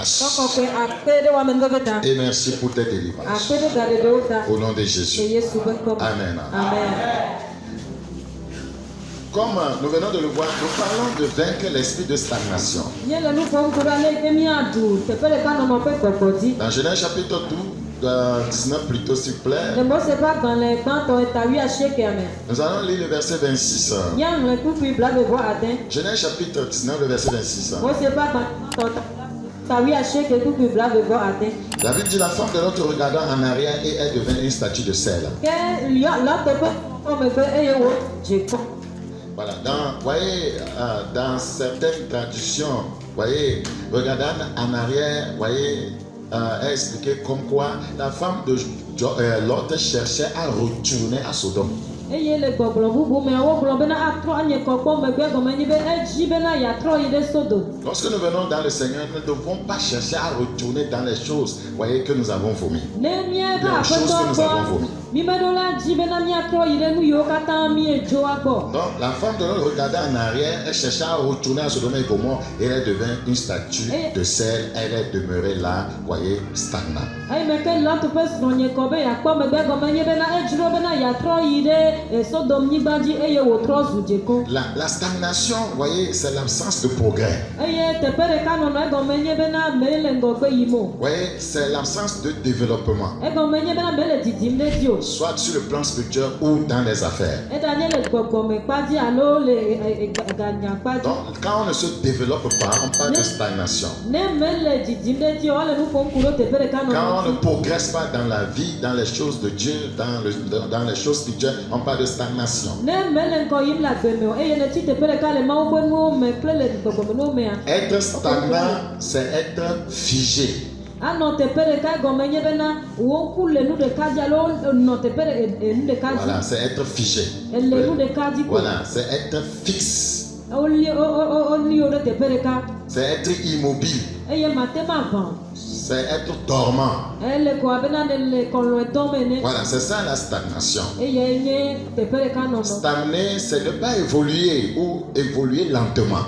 grâce. Et merci pour tes délivrances. Au nom de Jésus. Amen. Comme nous venons de le voir, nous parlons de vaincre l'esprit de stagnation. Dans Genèse chapitre 19 plutôt, s'il vous plaît. Nous allons lire le verset 26. Genèse chapitre 19, le verset 26. David dit, la femme de l'autre regardant en arrière et elle devint une statue de sel. Voilà, voyez, dans certaines traductions, voyez, regardant en arrière, voyez, est expliqué comme quoi la femme de Lot cherchait à retourner à Sodome. Lorsque nous venons dans le Seigneur, nous ne devons pas chercher à retourner dans les choses, voyez, que nous avons vomi. Les choses que nous avons vomi. Donc, la femme de l'autre regardait en arrière, elle cherchait à retourner à Sodome et Gomorrhe et elle devint une statue de sel. Elle est demeurée là, voyez, stagnante. La stagnation, voyez, c'est l'absence de progrès. Voyez, c'est l'absence de développement. Soit sur le plan spirituel ou dans les affaires. Donc, quand on ne se développe pas, on parle de stagnation. Quand on ne progresse pas dans la vie, dans les choses de Dieu, dans les choses spirituelles, on parle de stagnation. Être stagnant, c'est être figé. Voilà, c'est être figé. Voilà, c'est être fixe. C'est être immobile. C'est être dormant. Voilà, c'est ça la stagnation. Stagner, c'est ne pas évoluer ou évoluer lentement.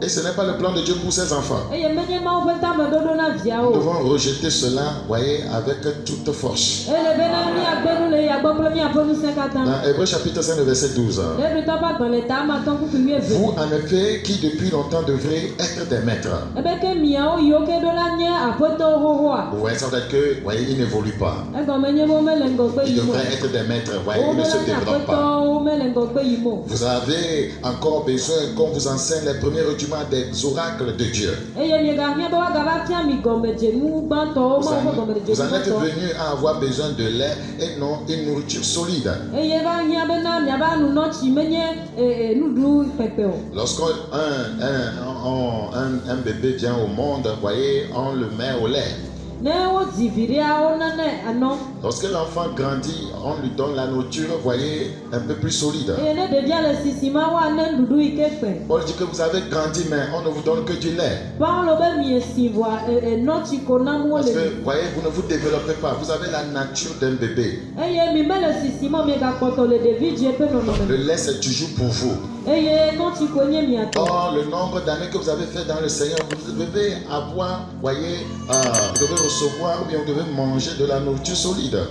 Et ce n'est pas le plan de Dieu pour ses enfants. Nous devons rejeter cela, voyez, avec toute force. Dans Hébreux chapitre 5, verset 12. Vous, en effet, qui depuis longtemps devrez être des maîtres. Vous voyez, ça veut dire que, voyez, ils n'évoluent pas. Ils devraient être des maîtres, voyez, ils ne se développent pas. Vous avez encore besoin qu'on vous enseigne les premiers rudiments des oracles de Dieu. Vous en êtes venu à avoir besoin de lait et non une nourriture solide. Lorsqu'un bébé vient au monde, voyez, on le met au lait. Lorsque l'enfant grandit, on lui donne la nourriture, voyez, un peu plus solide. Paul dit que vous avez grandi, mais on ne vous donne que du lait. Parce que, voyez, vous ne vous développez pas. Vous avez la nature d'un bébé. Le lait, c'est toujours pour vous. Or, le nombre d'années que vous avez fait dans le Seigneur, vous devez avoir, voyez, vous devez recevoir ou bien vous devez manger de la nourriture solide. Donc,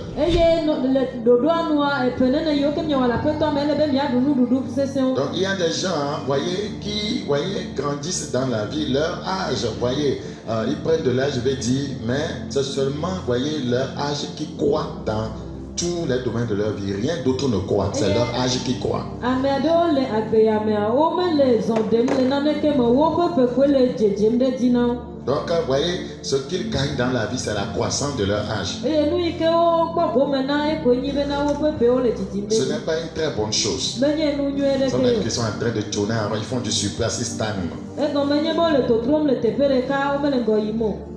il y a des gens, voyez, qui, voyez, grandissent dans la vie, leur âge, voyez, ils prennent de l'âge, je vais dire, mais c'est seulement, voyez, leur âge qui croît dans tous les domaines de leur vie. Rien d'autre ne croît, c'est leur âge qui croît. Donc, vous voyez, ce qu'ils gagnent dans la vie, c'est la croissance de leur âge. Ce n'est pas une très bonne chose. Ce sont des qui sont en train de tourner avant, ils font du surplace, ils stagnent.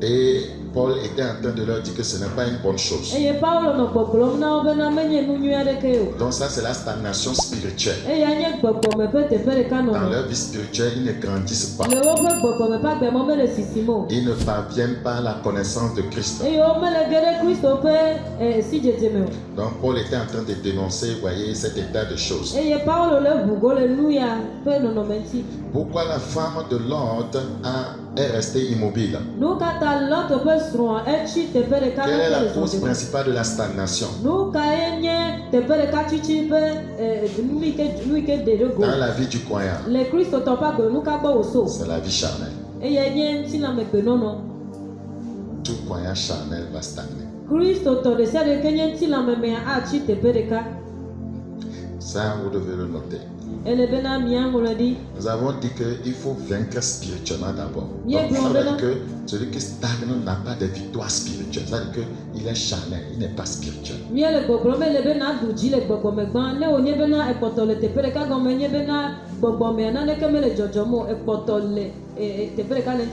Et Paul était en train de leur dire que ce n'est pas une bonne chose. Donc ça, c'est la stagnation spirituelle. Dans leur vie spirituelle, ils ne grandissent pas. Ils ne parviennent pas à la connaissance de Christ. Donc Paul était en train de dénoncer, voyez, cet état de choses. Pourquoi la femme de Lot est restée immobile? Quelle est la cause principale de la stagnation? Dans la vie du croyant, c'est la vie charnelle. Tout croyant charnel va stagner. Ça, vous devez le noter. Nous avons dit qu'il faut vaincre spirituellement d'abord. Donc, ça veut dire que celui qui stagne n'a pas de victoire spirituelle. Ça veut dire qu'il est charnel, il n'est pas spirituel.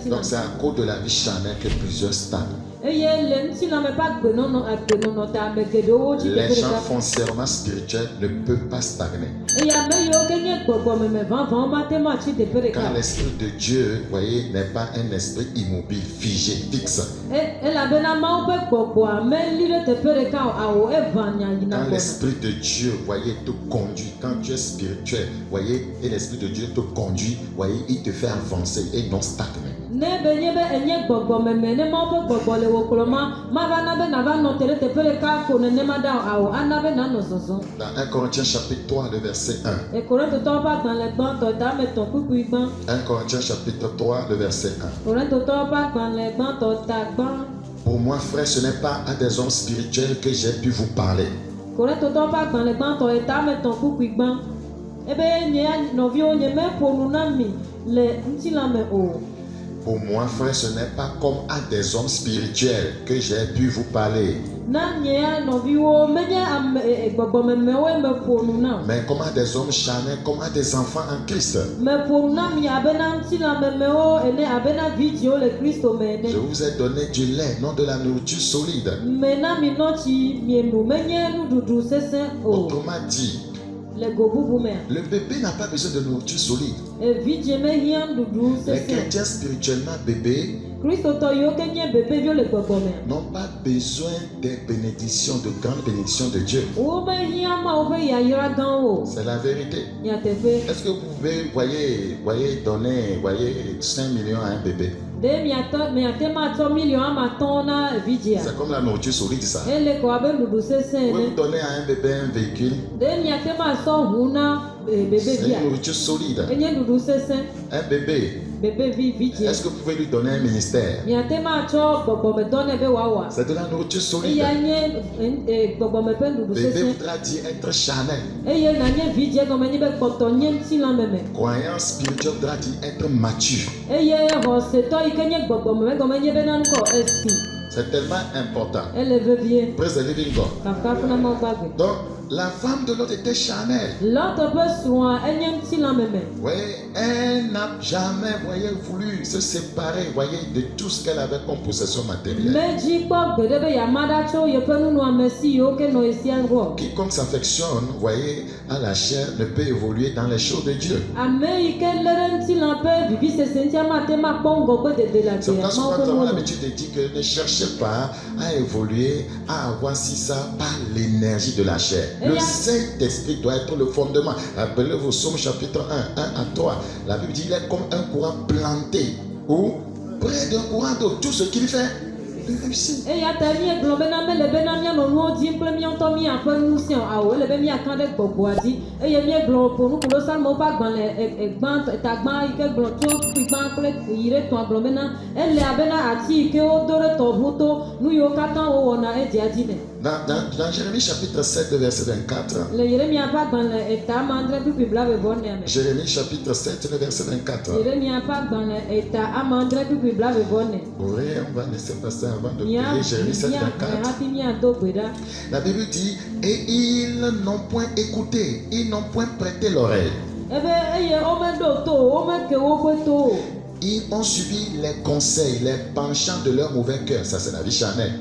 Donc, c'est à cause de la vie charnelle que plusieurs stagnent. Les gens foncièrement spirituels ne peuvent pas stagner. Car l'esprit de Dieu, voyez, n'est pas un esprit immobile, figé, fixe. Quand l'esprit de Dieu, voyez, te conduit, quand tu es spirituel, voyez, et l'esprit de Dieu te conduit, voyez, il te fait avancer et non stagner. Dans 1 Corinthiens chapitre 3, le verset 1. 1 Corinthiens chapitre 3, le verset 1. Pour moi, frère, ce n'est pas à des hommes spirituels que j'ai pu vous parler. Pour moi, frère, ce n'est pas comme à des hommes spirituels que j'ai pu vous parler. Mais comme à des hommes charnels, comme à des enfants en Christ. Je vous ai donné du lait, non de la nourriture solide. Autrement dit, le bébé n'a pas besoin de nourriture solide. Les chrétiens spirituellement bébés n'ont pas besoin des bénédictions, de grandes bénédictions de Dieu. C'est la vérité. Est-ce que vous pouvez, voyez, donner 5 millions à un bébé? C'est comme la nourriture solide, ça. Vous pouvez vous donner à un bébé un véhicule. C'est une nourriture solide. Un bébé. Est-ce que vous pouvez lui donner un ministère? C'est de la nourriture solide. Bébé voudra dire être charnel. Croyant spirituel voudra dire être mature. C'est tellement important. Praise the living God. Donc, la femme de Lot était charnelle. Oui, elle n'a jamais, voulu se séparer, de tout ce qu'elle avait comme possession matérielle. Quiconque s'affectionne, à la chair ne peut évoluer dans les choses de Dieu. C'est pourquoi souvent nous avons l'habitude de dire que ne cherchez pas à évoluer, à avoir ça par l'énergie de la chair. Le Saint-Esprit doit être le fondement. Rappelez-vous Psaume chapitre 1, 1 à 3. La Bible dit qu'il est comme un courant planté ou près d'un courant d'eau. Tout ce qu'il fait, il réussit. Dans Jérémie chapitre 7, verset 24. Jérémie chapitre 7, verset 24. Oui, on va laisser passer avant de prier. Jérémie 7, 24. La Bible dit, et ils n'ont point écouté, ils n'ont point prêté l'oreille. Ils ont suivi les conseils, les penchants de leur mauvais cœur. Ça, c'est la vie charnelle.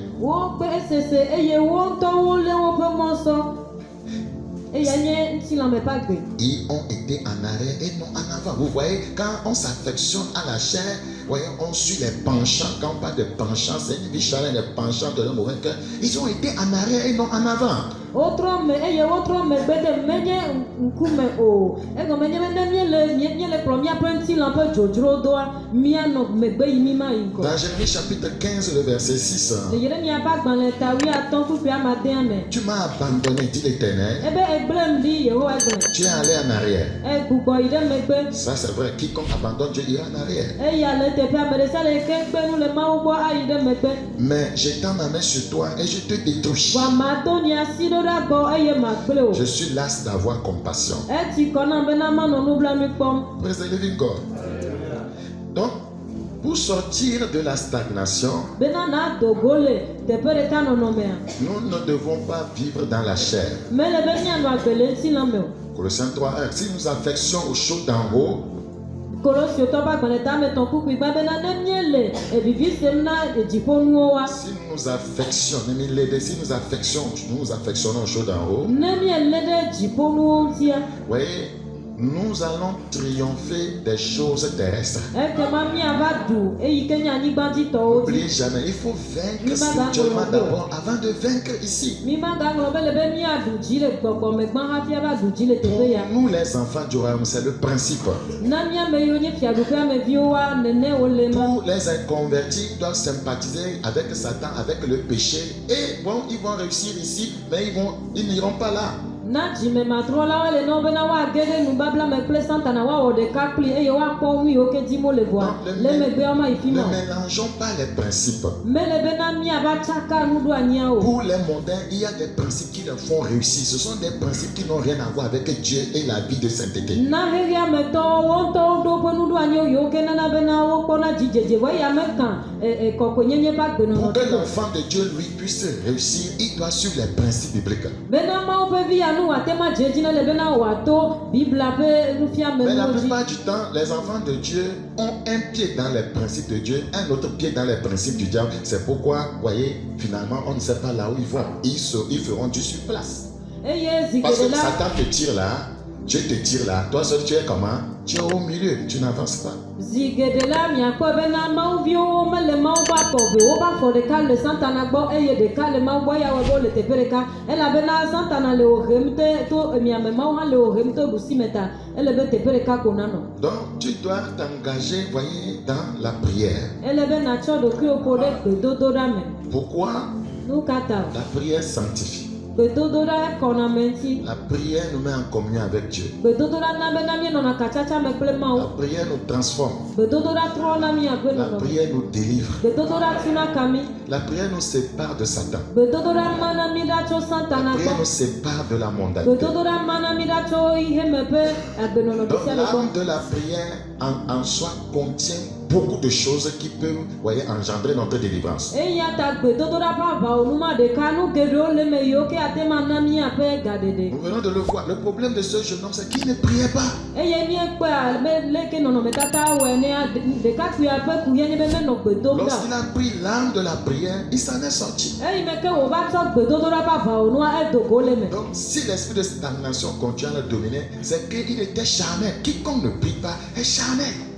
Ils ont été en arrière et non en avant. Vous voyez, quand on s'affectionne à la chair, voyez, ont su les penchants. Quand on parle de penchants, c'est une vie charnelle, les penchants de leur mauvais cœur. Ils ont été en arrière et non en avant. Autre homme, bede menye nkume o. Ego menye le premier penti lampe jojro doa mia no megbe yimima inko. Dans Jérémie chapitre 15, le verset 6. Le Jérémie a pas dans le tawi a ton coupe à matin mais. Tu m'as abandonné, dit l'Éternel. Ebe eblem di Yehova egbe. Tu es allé en arrière. E bubo ide megbe. Ça c'est vrai, quiconque abandonne Dieu ira en arrière. E ya le tepe amedesa le kengbe nu le mawo bo aide megbe. Mais j'étends ma main sur toi et je te détruis. Wa matoni asido da go eye magbele o. Je suis las d'avoir compassion. E ti kona bena ma no nubla mi pom. Praise the living God. Donc, pour sortir de la stagnation, Bena na dogole tepe de tano no mea. nous ne devons pas vivre dans la chair. Mais le benya no agbele ti na me o. Colossiens 3:1. Si nous affections aux choses d'en haut, Kolosio to ba gbele ta me ton kuku igba bena ne miele e bibi semna e jipo nuo wa. si nous affectionnons aux choses d'en haut, Ne miele de jipo nuo tia. voyez, nous allons triompher des choses terrestres. E ke ma mi ava du e yi kenya ni gbandi to o ti. N'oubliez jamais, il faut vaincre spirituellement d'abord avant de vaincre ici. Mi ma ga nglo be le be mi adu ji le gbogbo me gban ha fi aba du ji le tepe ya. Pour nous les enfants du royaume, c'est le principe. Na mi ame yo ni fia du pe ame vi o wa nene o le ma. Tous les inconvertis doivent sympathiser avec Satan, avec le péché. Et bon, ils vont réussir ici, mais ils n'iront pas là. Na jime matro la wele no be na wa gede nu babla me ple santa na wa o de kapli e yo wa ko wi o ke di mo le voa le me gbe o ma ifimo. Ne mélangeons pas les principes. Me le be na mi aba chaka nu do ania o. Pour les mondains, il y a des principes qui les font réussir. Ce sont des principes qui n'ont rien à voir avec Dieu et la vie de sainteté. Na heria me to won to do po nu do ania o yo ke na be na wo ko na jijeje wa ya me kan e ko ko nyenye ba gbe no. Pour que l'enfant de Dieu lui puisse réussir, il doit suivre les principes bibliques. Be na ma o pe vi anu wa te ma jeji na le be na wa to bibla pe nu fia me Mais la no ji. plupart du temps, les enfants de Dieu ont un pied dans les principes de Dieu, un autre pied dans les principes du diable. C'est pourquoi, voyez, finalement, on ne sait pas là où ils vont. Ils feront du sur place. E ye Parce que zigede la Satan te tire là, Dieu te tire là. Toi seul, tu es comment? Tu es au milieu, tu n'avances pas. zigede la mi akọ be na ma o vi o me le ma o ba ko be o ba fo de ka le santa na gbo e ye de ka le ma o ya wo le te pere ka e la be na santa na le o remte to mi ame ma o ha le o remte bu simeta e le be te pere ka ko na no. Donc, tu dois t'engager, voyez, dans la prière. E le be na cho do ki o po de be do do da me. Pourquoi? Nu kata La prière sanctifie. be do do da e ko na menti. La prière nous met en communion avec Dieu. Be do do da na be na mi no na kachacha me ple ma La o. prière nous transforme. Be do do da tro na mi agbe La no no. prière nous délivre. Be do do da tuna kami. La prière nous sépare de Satan. Be do do da mana mi da cho santa La na prière gbo. nous sépare de la Be mondanité. do do da mana mi da cho ihe me pe agbe no no be Donc sia le gbo. l'âme de la prière en soi contient beaucoup de choses qui peuvent, voyez, engendrer notre délivrance. Eya ta gbe do do da pa va o nu ma de ka nu gedo le me yo ke ate ma na mi ape gadede. Nous venons de le voir. Le problème de ce jeune homme, c'est qu'il ne priait pas. Eye mi e pe a me le ke no no me tata we ne a de ka ku ape ku ye ni be me no gbe do da. Lorsqu'il a pris l'âme de la prière, il s'en est sorti. Eyi me ke wo ba to gbe do do da pa va o nu a e do go le me. Donc, si l'esprit de stagnation continue à le dominer, c'est qu'il était charnel. Quiconque ne prie pas est charnel.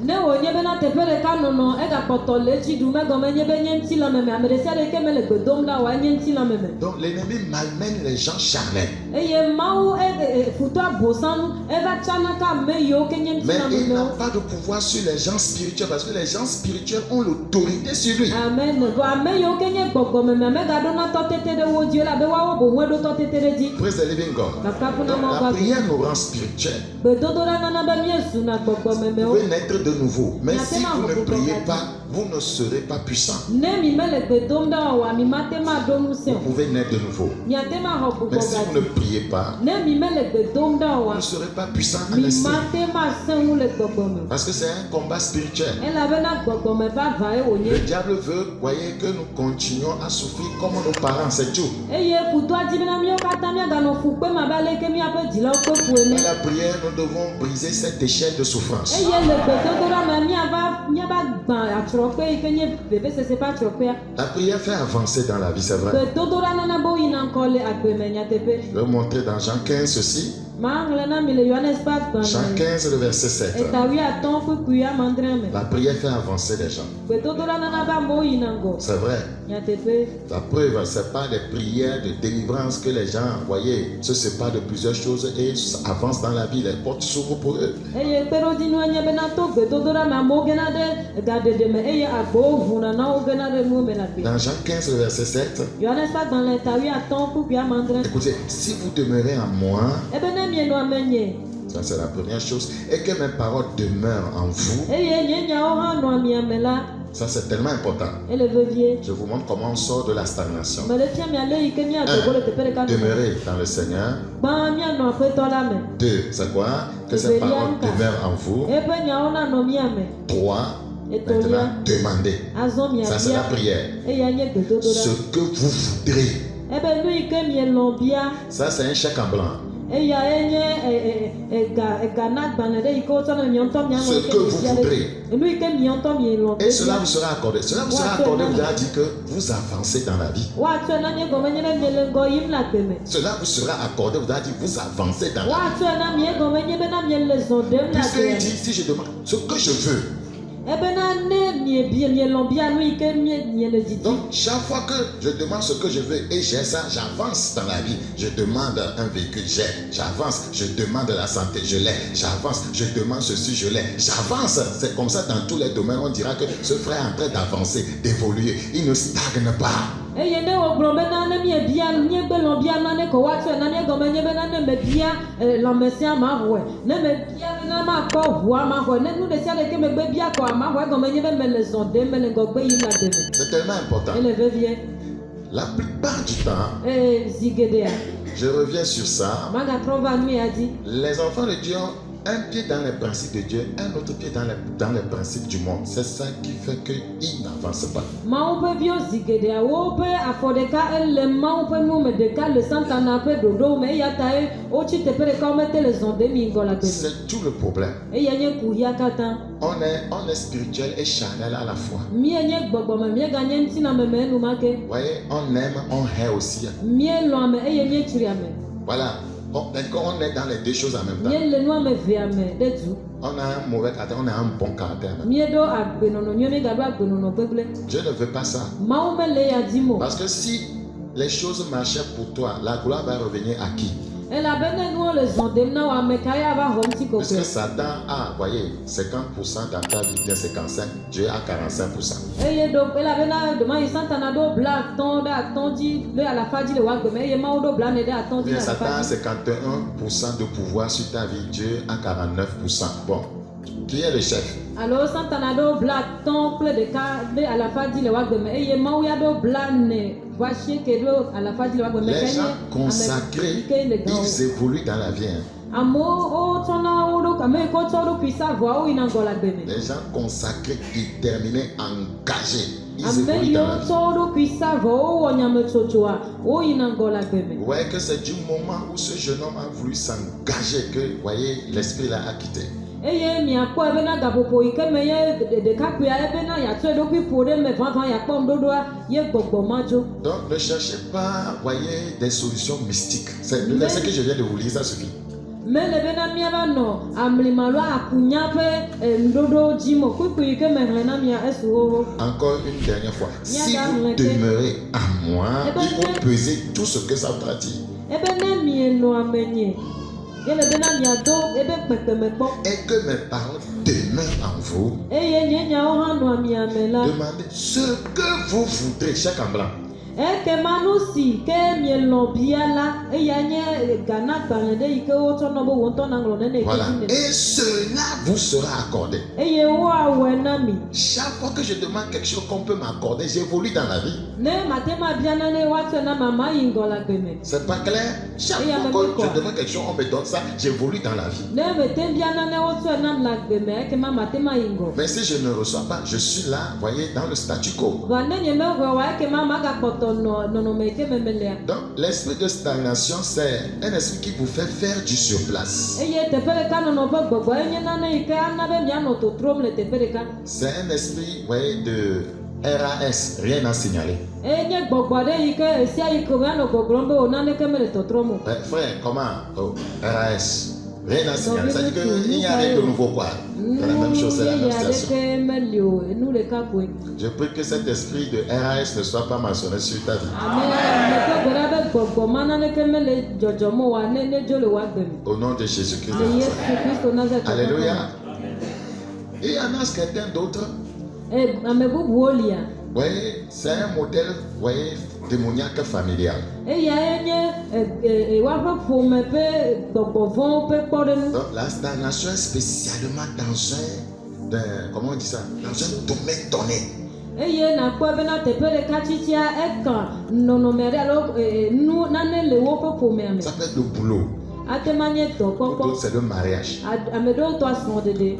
Ne wo nye be na te pere ka no no e ga poto le ti du me go me nye be nye nti la me me ame de sia de ke me le gbe dom da wa nye nti la me me. Donc, l'ennemi malmène les gens charnels. Eye mawu futo abosan e va chana ka me yo ke nye nti Mais la me il me. n'a pas de pouvoir sur les gens spirituels parce que les gens spirituels ont l'autorité sur lui. Amen. Bo ame yo ke nye gbogbo me me ame ga do na to tete de wo Dieu la be wa wo bo we do to tete de di. Praise the living God. Papa kuna Donc, mo la ba. prière nous rend spirituels. Be do do na na be mi esu na gbogbo me me Vous o. pouvez naître de nouveau. Mais si vous ne priez pas, vous ne serez pas puissant. Ne mi me le gbe dom da wa mi mate ma do nu se. Vous pouvez naître de nouveau. Mi ate ma ho bu Mais si vous ne ga. priez pas, Ne mi me le gbe dom da vous wa. ne serez pas puissant en Mi esprit. mate ma se wu le gbogbo me. Parce que c'est un combat spirituel. E la be na gbogbo me ba va e wo Le nye. diable veut, voyez, que nous continuions à souffrir comme nos parents, c'est tout. Eye futo ajibi na mi o kata mi ga no fu pe ma ba le ke mi ape di lo ko fu eni. Dans la prière, nous devons briser cette échelle de souffrance. Eye le gbe do do ra ma mi aba gban atro pe ke nye bebe se se pa atro pe. La prière fait avancer dans la vie, c'est vrai. Gbe do do ra na na bo ina ko le agbe me nya tepe. Je vais vous montrer dans Jean 15 ceci. Maŋlẽ na mi le Yohanes ƒe Jean agbalẽ 15, le verset 7. etawi atɔ̃ ƒe kpui amandrẽ me. La prière fait avancer les gens. Gbedodoɖa nana be amewo yina ŋgɔ. C'est vrai. Nyateƒe. La preuve, ce n'est pas des prières de délivrance que les gens, voyez, se séparent de plusieurs choses et avancent dans la vie. Les portes s'ouvrent pour eux. Eye kpeɖodzinue nye bena to gbedodoɖa me amewo gena ɖe gaɖeɖe me eye agbowo ʋuna na wo gena ɖe nuwo me le agbe. Dans Jean 15, le verset 7, Yohanes ƒe agbalẽ etawi atɔ̃ ƒe kpui amandrẽ. écoutez, si vous demeurez en moi, Ebe ne mienɔ ame nye. ça c'est la première chose, et que mes paroles demeurent en vous, Eye nye nyawo hã nɔ amiame la, ça c'est tellement important. ele vevie. Je vous montre comment on sort de la stagnation. Me le fia mialé yi ke miadogo le teƒe ɖeka. Demeurez dans le Seigneur. Gbã mianɔ aƒetɔ la me. 2, c'est quoi? Que ces paroles demeurent en vous. Eƒe nyawo nanɔ miame. 3, Etolia. maintenant demandez. Azɔ Ça c'est la miabia. prière. Eya nye gbedodoɖa. Ce que vous voudrez. Ebe nu yi ke mielɔ bia. Ça c'est un chèque en blanc. Eya enye ganagbalẽ ɖe yi ke wotsɔ ne miɔntɔ miaŋlɔ Ce que vous voudrez. nu yi ke miɔntɔ mielɔ. Et cela vous sera accordé. Cela vous sera accordé, vous allez dire que vous avancez dans la vie. Woatsɔe na nye gɔme nye ɖe miele ŋgɔ yim le agbe me. Cela vous sera accordé, vous allez dire vous avancez dans la vie. Woatsɔe na mie gɔme nye bena miele zɔ ɖem le Puisque agbe il me. dit, si je demande ce que je veux. Ebena ne mielɔ bia nu yi ke miele didi. Donc, chaque fois que je demande ce que je veux et j'ai ça, j'avance dans la vie. Je demande un véhicule, j'avance. Je demande la santé, je l'ai. J'avance. Je demande ceci, je l'ai. J'avance. C'est comme ça dans tous les domaines. On dira que ce frère est en train d'avancer, d'évoluer. Il ne stagne pas. Eye ne wogblɔ bena ne miebia miegbe lɔ bia nane ko woatsɔe na miegɔme nye bena ne mebia lãmesẽa mahɔe. Ne mebia bena makɔ ʋua mahɔe. Ne nu ɖe sia ɖe ke megbe bia kɔ mahɔe gɔme nye be mele zɔ ɖem mele ŋgɔgbe yim le agbe me. C'est tellement important. Ele vevie. La plupart du temps, Zi geɖea. je reviens sur ça. Magatrɔ va nu ya dzi. Les enfants de Dieu ont un pied dans les principes de Dieu, un autre pied dans les principes du monde. C'est ça qui fait qu'ils n'avancent pas. Mawu ƒe viwo zi geɖea woƒe afɔ ɖeka ele Mawu ƒe nuwo me ɖeka le Satana ƒe ɖoɖowo me eya tae wotsi teƒe ɖeka womete le zɔ ɖem yi ŋgɔ le agbe me. C'est tout le problème. Eya nye kuhia katã. On est spirituel et charnel à la fois. Mie nye gbɔgbɔme mieganye ŋutinameme enumake. Vous voyez, on aime, on hait aussi. Mielɔ ame eye mietsri ame. Voilà. On est dans les deux choses en même temps. Miele nu ame evea me ɖe du. On a un mauvais caractère, on a un bon caractère. Mieɖo agbenɔnɔ nyuie miegaɖo agbenɔnɔ gbegblẽ. Dieu ne veut pas ça. Mawu mele ya dim o. Parce que si les choses marchaient pour toi, la gloire va revenir à qui? Elabene nuwo le zɔ ɖem na wo ame kae ava xɔ ŋuti Puisque kɔkɔe. Satan a, voyez, 50% dans ta vie, bien 55, Dieu a 45%. Eye ɖo elabena demayi Satana ɖo bla atɔ̃ ɖe atɔ̃ dzi ɖe alafa dzi le woagbe me eye Mawu ɖo bla ne ɖe atɔ̃ dzi Bien, le Satan a alafa dzi. 51% de pouvoir sur ta vie, Dieu a 49%. Bon, qui est le chef? Alo Satana ɖo bla atɔ̃ kple ɖeka ɖe alafa dzi le woagbe me eye Mawu ya ɖo bla ne voasieke ɖo alafa dzi le woagbe me. Les gens consacrés, ils évoluent dans la vie. Amewo wotsɔna wo ɖo ame yi ke wotsɔ woɖokui sa vɔa wo yina ŋgɔ le agbe me. Les gens consacrés, déterminés, engagés, ils Ame évoluent yiwo dans la vie. tsɔ woɖokui sa vɔ wowɔ nyametsotsoa wo yina ŋgɔ le agbe me. Vous voyez que c'est du moment où ce jeune homme a voulu s'engager que, vous voyez, l'esprit l'a quitté. Eye miakpɔe bena gaƒoƒo yi ke me ye ɖekakpuia ebena yeatsɔ eɖokui ƒo ɖe me vavã yeakpɔ ŋuɖoɖoa ye gbɔgbɔ ma dzo. Donc ne cherchez pas, voyez, des solutions mystiques. C'est le verset que je viens de vous lire, ça suffit. Mele bena miava nɔ amlima alo akunya ƒe ŋuɖoɖo dzi mo kpukpu yi ke mehlẽ na mia esu xoxo. Encore une dernière fois, si vous demeurez à moi, il faut peser tout ce que ça voudra dire. Ebe ne mienɔ ame nye yele bena miado ebe kpekpeme kpɔ. Et que mes paroles demeurent en vous. Eye nye nyawo hã nɔ amiame la. Demandez ce que vous voudrez, chèque en blanc. Ekema nu si ke mielɔ bia la eya nye ganagbalẽ ɖe yi ke wotsɔ nɔ be wo ŋutɔ naŋlɔ nene yi ke Voilà. dzi ne. Et cela vous sera accordé. Eye woawɔe na mi. Chaque fois que je demande quelque chose qu'on peut m'accorder, j'évolue dans la vie. Ne mate ma bia nane woatsɔe na mama yi ŋgɔ le agbe me. C'est pas clair? Chaque fois que je demande quelque chose, on me donne ça, j'évolue dans la vie. Ne mete bia nane wotsɔe nam le agbe me ekema mate ma yi ŋgɔ. Mais si je ne reçois pas, je suis là, voyez, dans le statu quo. Va ne nye mehɔe wa ekema magakpɔtɔ nɔ nɔnɔme yi ke me melea. Donc, l'esprit de stagnation, c'est un esprit qui vous fait faire du surplace. Eye teƒe ɖeka nɔnɔ ƒe gbɔgbɔ enye nane yi ke ana be mianɔ totrom le teƒe ɖeka. C'est un esprit, voyez, RAS, rien à signaler. Enye gbogbo aɖe yi ke esia yi ke wòanɔ gbɔgblɔm be wò naneke mele tɔtrɔm o. Frère, comment? Oh, RAS, rien à signaler. Ça dit qu'il n'y a rien de nouveau quoi. C'est la même chose, c'est la même situation. Je prie que cet esprit de RAS ne soit pas mentionné sur ta vie. Au nom de Jésus-Christ de Nazareth. Alléluia. Et il y en a certains d'autres. Vous voyez, c'est un modèle, vous voyez, démoniaque familial. Donc la stagnation est spécialement dans un, comment on dit ça, dans un domaine donné. Ça peut être le boulot. D'autres, c'est le mariage.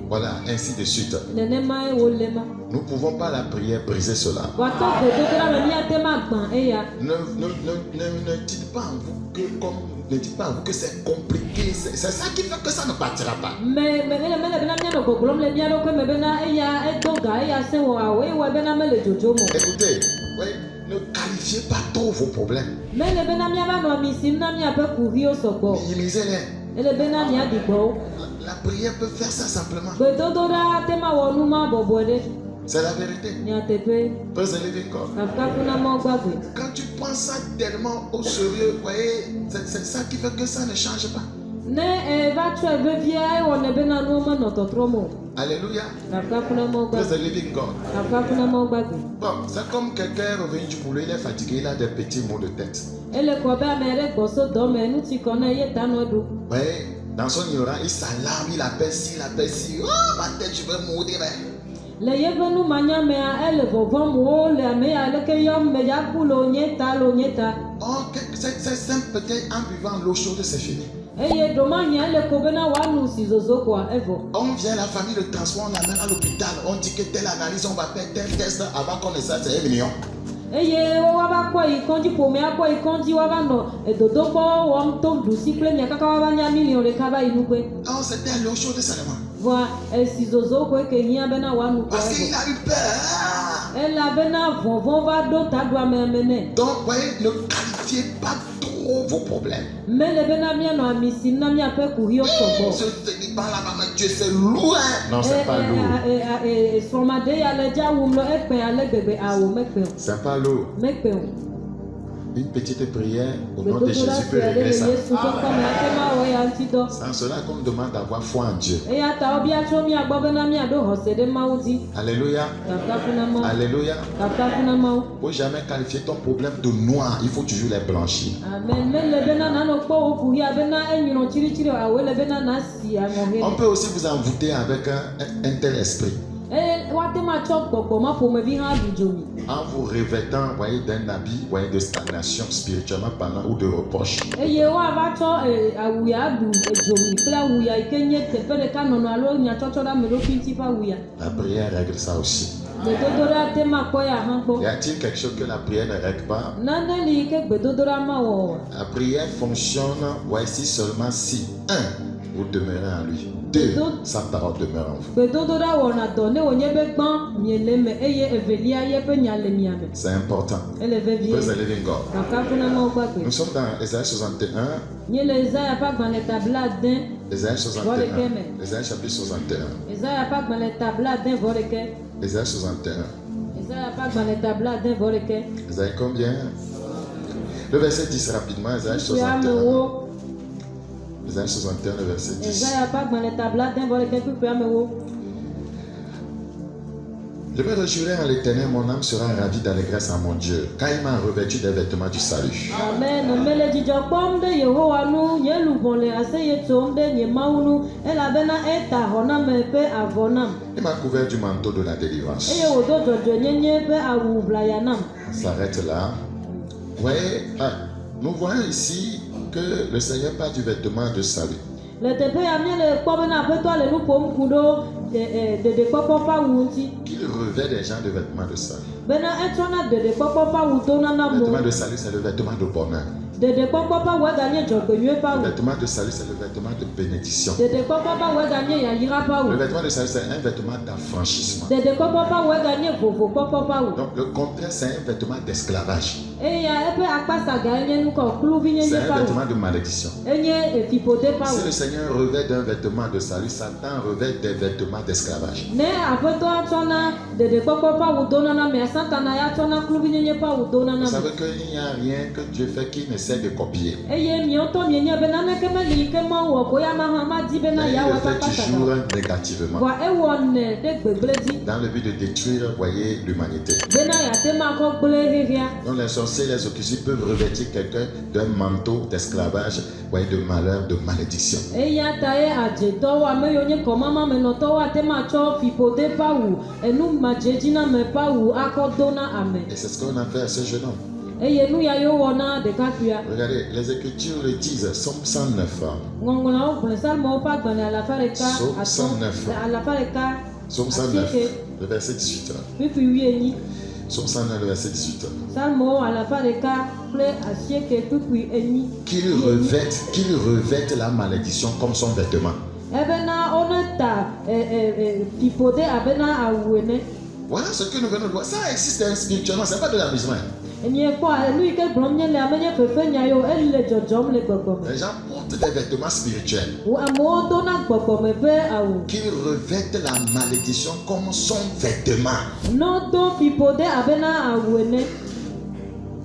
Voilà, ainsi de suite. Nous ne pouvons pas la prière briser cela. Ne dites pas en vous que ne dites pas en vous que c'est compliqué. C'est ça qui fait que ça ne partira pas. Écoutez, oui, ne qualifiez pas trop vos problèmes. Minimisez-les. La prière peut faire ça simplement. C'est la vérité. Praise the living God. Quand tu penses ça tellement au sérieux, vous voyez, c'est ça qui fait que ça ne change pas. Alléluia. Praise the living God. Bon, c'est comme quelqu'un est revenu du boulot, il est fatigué, il a des petits maux de tête. Oui, dans son ignorance, il s'alarme, il appelle ci, il appelle ci. Oh, ma tête, je vais mourir. Oh, c'est simple, peut-être en buvant l'eau chaude, c'est fini. On vient, la famille le transforme, on l'amène à l'hôpital. On dit que telle analyse, on va faire tel test avant qu'on le sache, c'est 1 million. Oh, c'était l'eau chaude seulement. Parce qu'il a eu peur. Donc, voyez, ne qualifiez pas trop vos problèmes. Je te dis pas là-bas, mais Dieu c'est loin. Non, c'est pas lourd. C'est pas lourd. Une petite prière au nom de Jésus peut régler ça. Sans cela qu'on me demande d'avoir foi en Dieu. Alléluia. Alléluia. Il ne faut jamais qualifier ton problème de noir. Il faut toujours les blanchir. On peut aussi vous envoûter avec un tel esprit. En vous revêtant, voyez, d'un habit, voyez, de stagnation spirituellement parlant ou de reproche. La prière règle ça aussi. Y a-t-il quelque chose que la prière ne règle pas? La prière fonctionne, voici seulement si, 1, vous demeurez en lui. 2, sa parole demeure en vous. C'est important. Praise the living God. Nous sommes dans Ésaïe 61. Ésaïe 61. Ésaïe chapitre 61. Ésaïe 61. Ésaïe combien? Le verset 10 rapidement. Ésaïe 61. Ésaïe 61, le verset 10. Je vais jurer en l'Éternel, mon âme sera ravie d'allégresse en mon Dieu, car il m'a revêtu des vêtements du salut. Amen. Il m'a couvert du manteau de la délivrance. On s'arrête là. Vous voyez, nous voyons ici que le Seigneur parle du vêtement de salut. Qu'il revêt des gens de vêtements de salut. Le vêtement de salut, c'est le vêtement de bonheur. Dede kpɔkpɔ ƒe awue ganye dzɔgbenyuie ƒe Le awu. vêtement de salut, c'est le vêtement de bénédiction. Dede kpɔkpɔ ƒe awue ganye yayira ƒe Le awu. vêtement de salut, c'est un vêtement d'affranchissement. Dede kpɔkpɔ ƒe awue ganye vovo kpɔkpɔ ƒe awu. Donc le contraire, c'est un vêtement d'esclavage. Eya eƒe akpasaga enye nukɔ kluvi C'est nyenye un ƒe awu. vêtement de malédiction. Enye efipode ƒe Si awu. le Seigneur revêt d'un vêtement de salut, Satan revêt des vêtements d'esclavage. Ne aƒetɔa tsɔna dede kpɔkpɔ ƒe awu dona na mea, Satana ya tsɔna kluvi nyenye ƒe awu dona na Vous me. savez qu'il n'y a rien que Dieu fait qu'il essaie de copier. Eye miɔtɔ mienye be naneke meli yi ke mawɔ ko ya ma hã madi be na Mais il yeawɔ le eƒe fait toujours akpasaga. négativement. Vɔa ewɔnɛ ɖe gbegblẽ dzi Dans le but de détruire, voyez, l'humanité. bena yeate makɔ gblẽ xexea. Donc les sorciers, les occultistes peuvent revêtir quelqu'un d'un manteau d'esclavage, voyez, de malheur, de malédiction. Eya ta ye adzetɔwo ame yiwo nye kɔmamamenɔtɔwo ate matsɔ fipode ƒe awu enu madzedziname ƒe awu akɔ do na ame. Et c'est ce qu'on a fait à ce jeune homme. Eye nu ya yewo wɔ na ɖekakpuia. Regardez, les Écritures le disent, Somme 109. Ŋɔŋlɔwo gblẽ Salmowo ƒe agbalẽ alafa ɖeka Psaume atɔ 109. alafa ɖeka Somme 109, asieke le verset 18. kpikpui wuienyi. Somme 109, le verset 18. Salmowo alafa ɖeka kple asieke kpikpui enyi. Qu'il revête la malédiction comme son vêtement. Ebena woneta fipode abena awu ene. Voilà ce que nous venons de voir. Ça existe spirituellement, ce n'est pas de l'amusement. Enye kpɔ enu yi ke gblɔm nye le amenye fefe nya yo eli le dzɔdzɔm le gbɔgbɔme. Les gens portent des vêtements spirituels. Amewo dona gbɔgbɔme ƒe awu. Qu'il revête la malédiction comme son vêtement. N'odo fipode abena awu ene.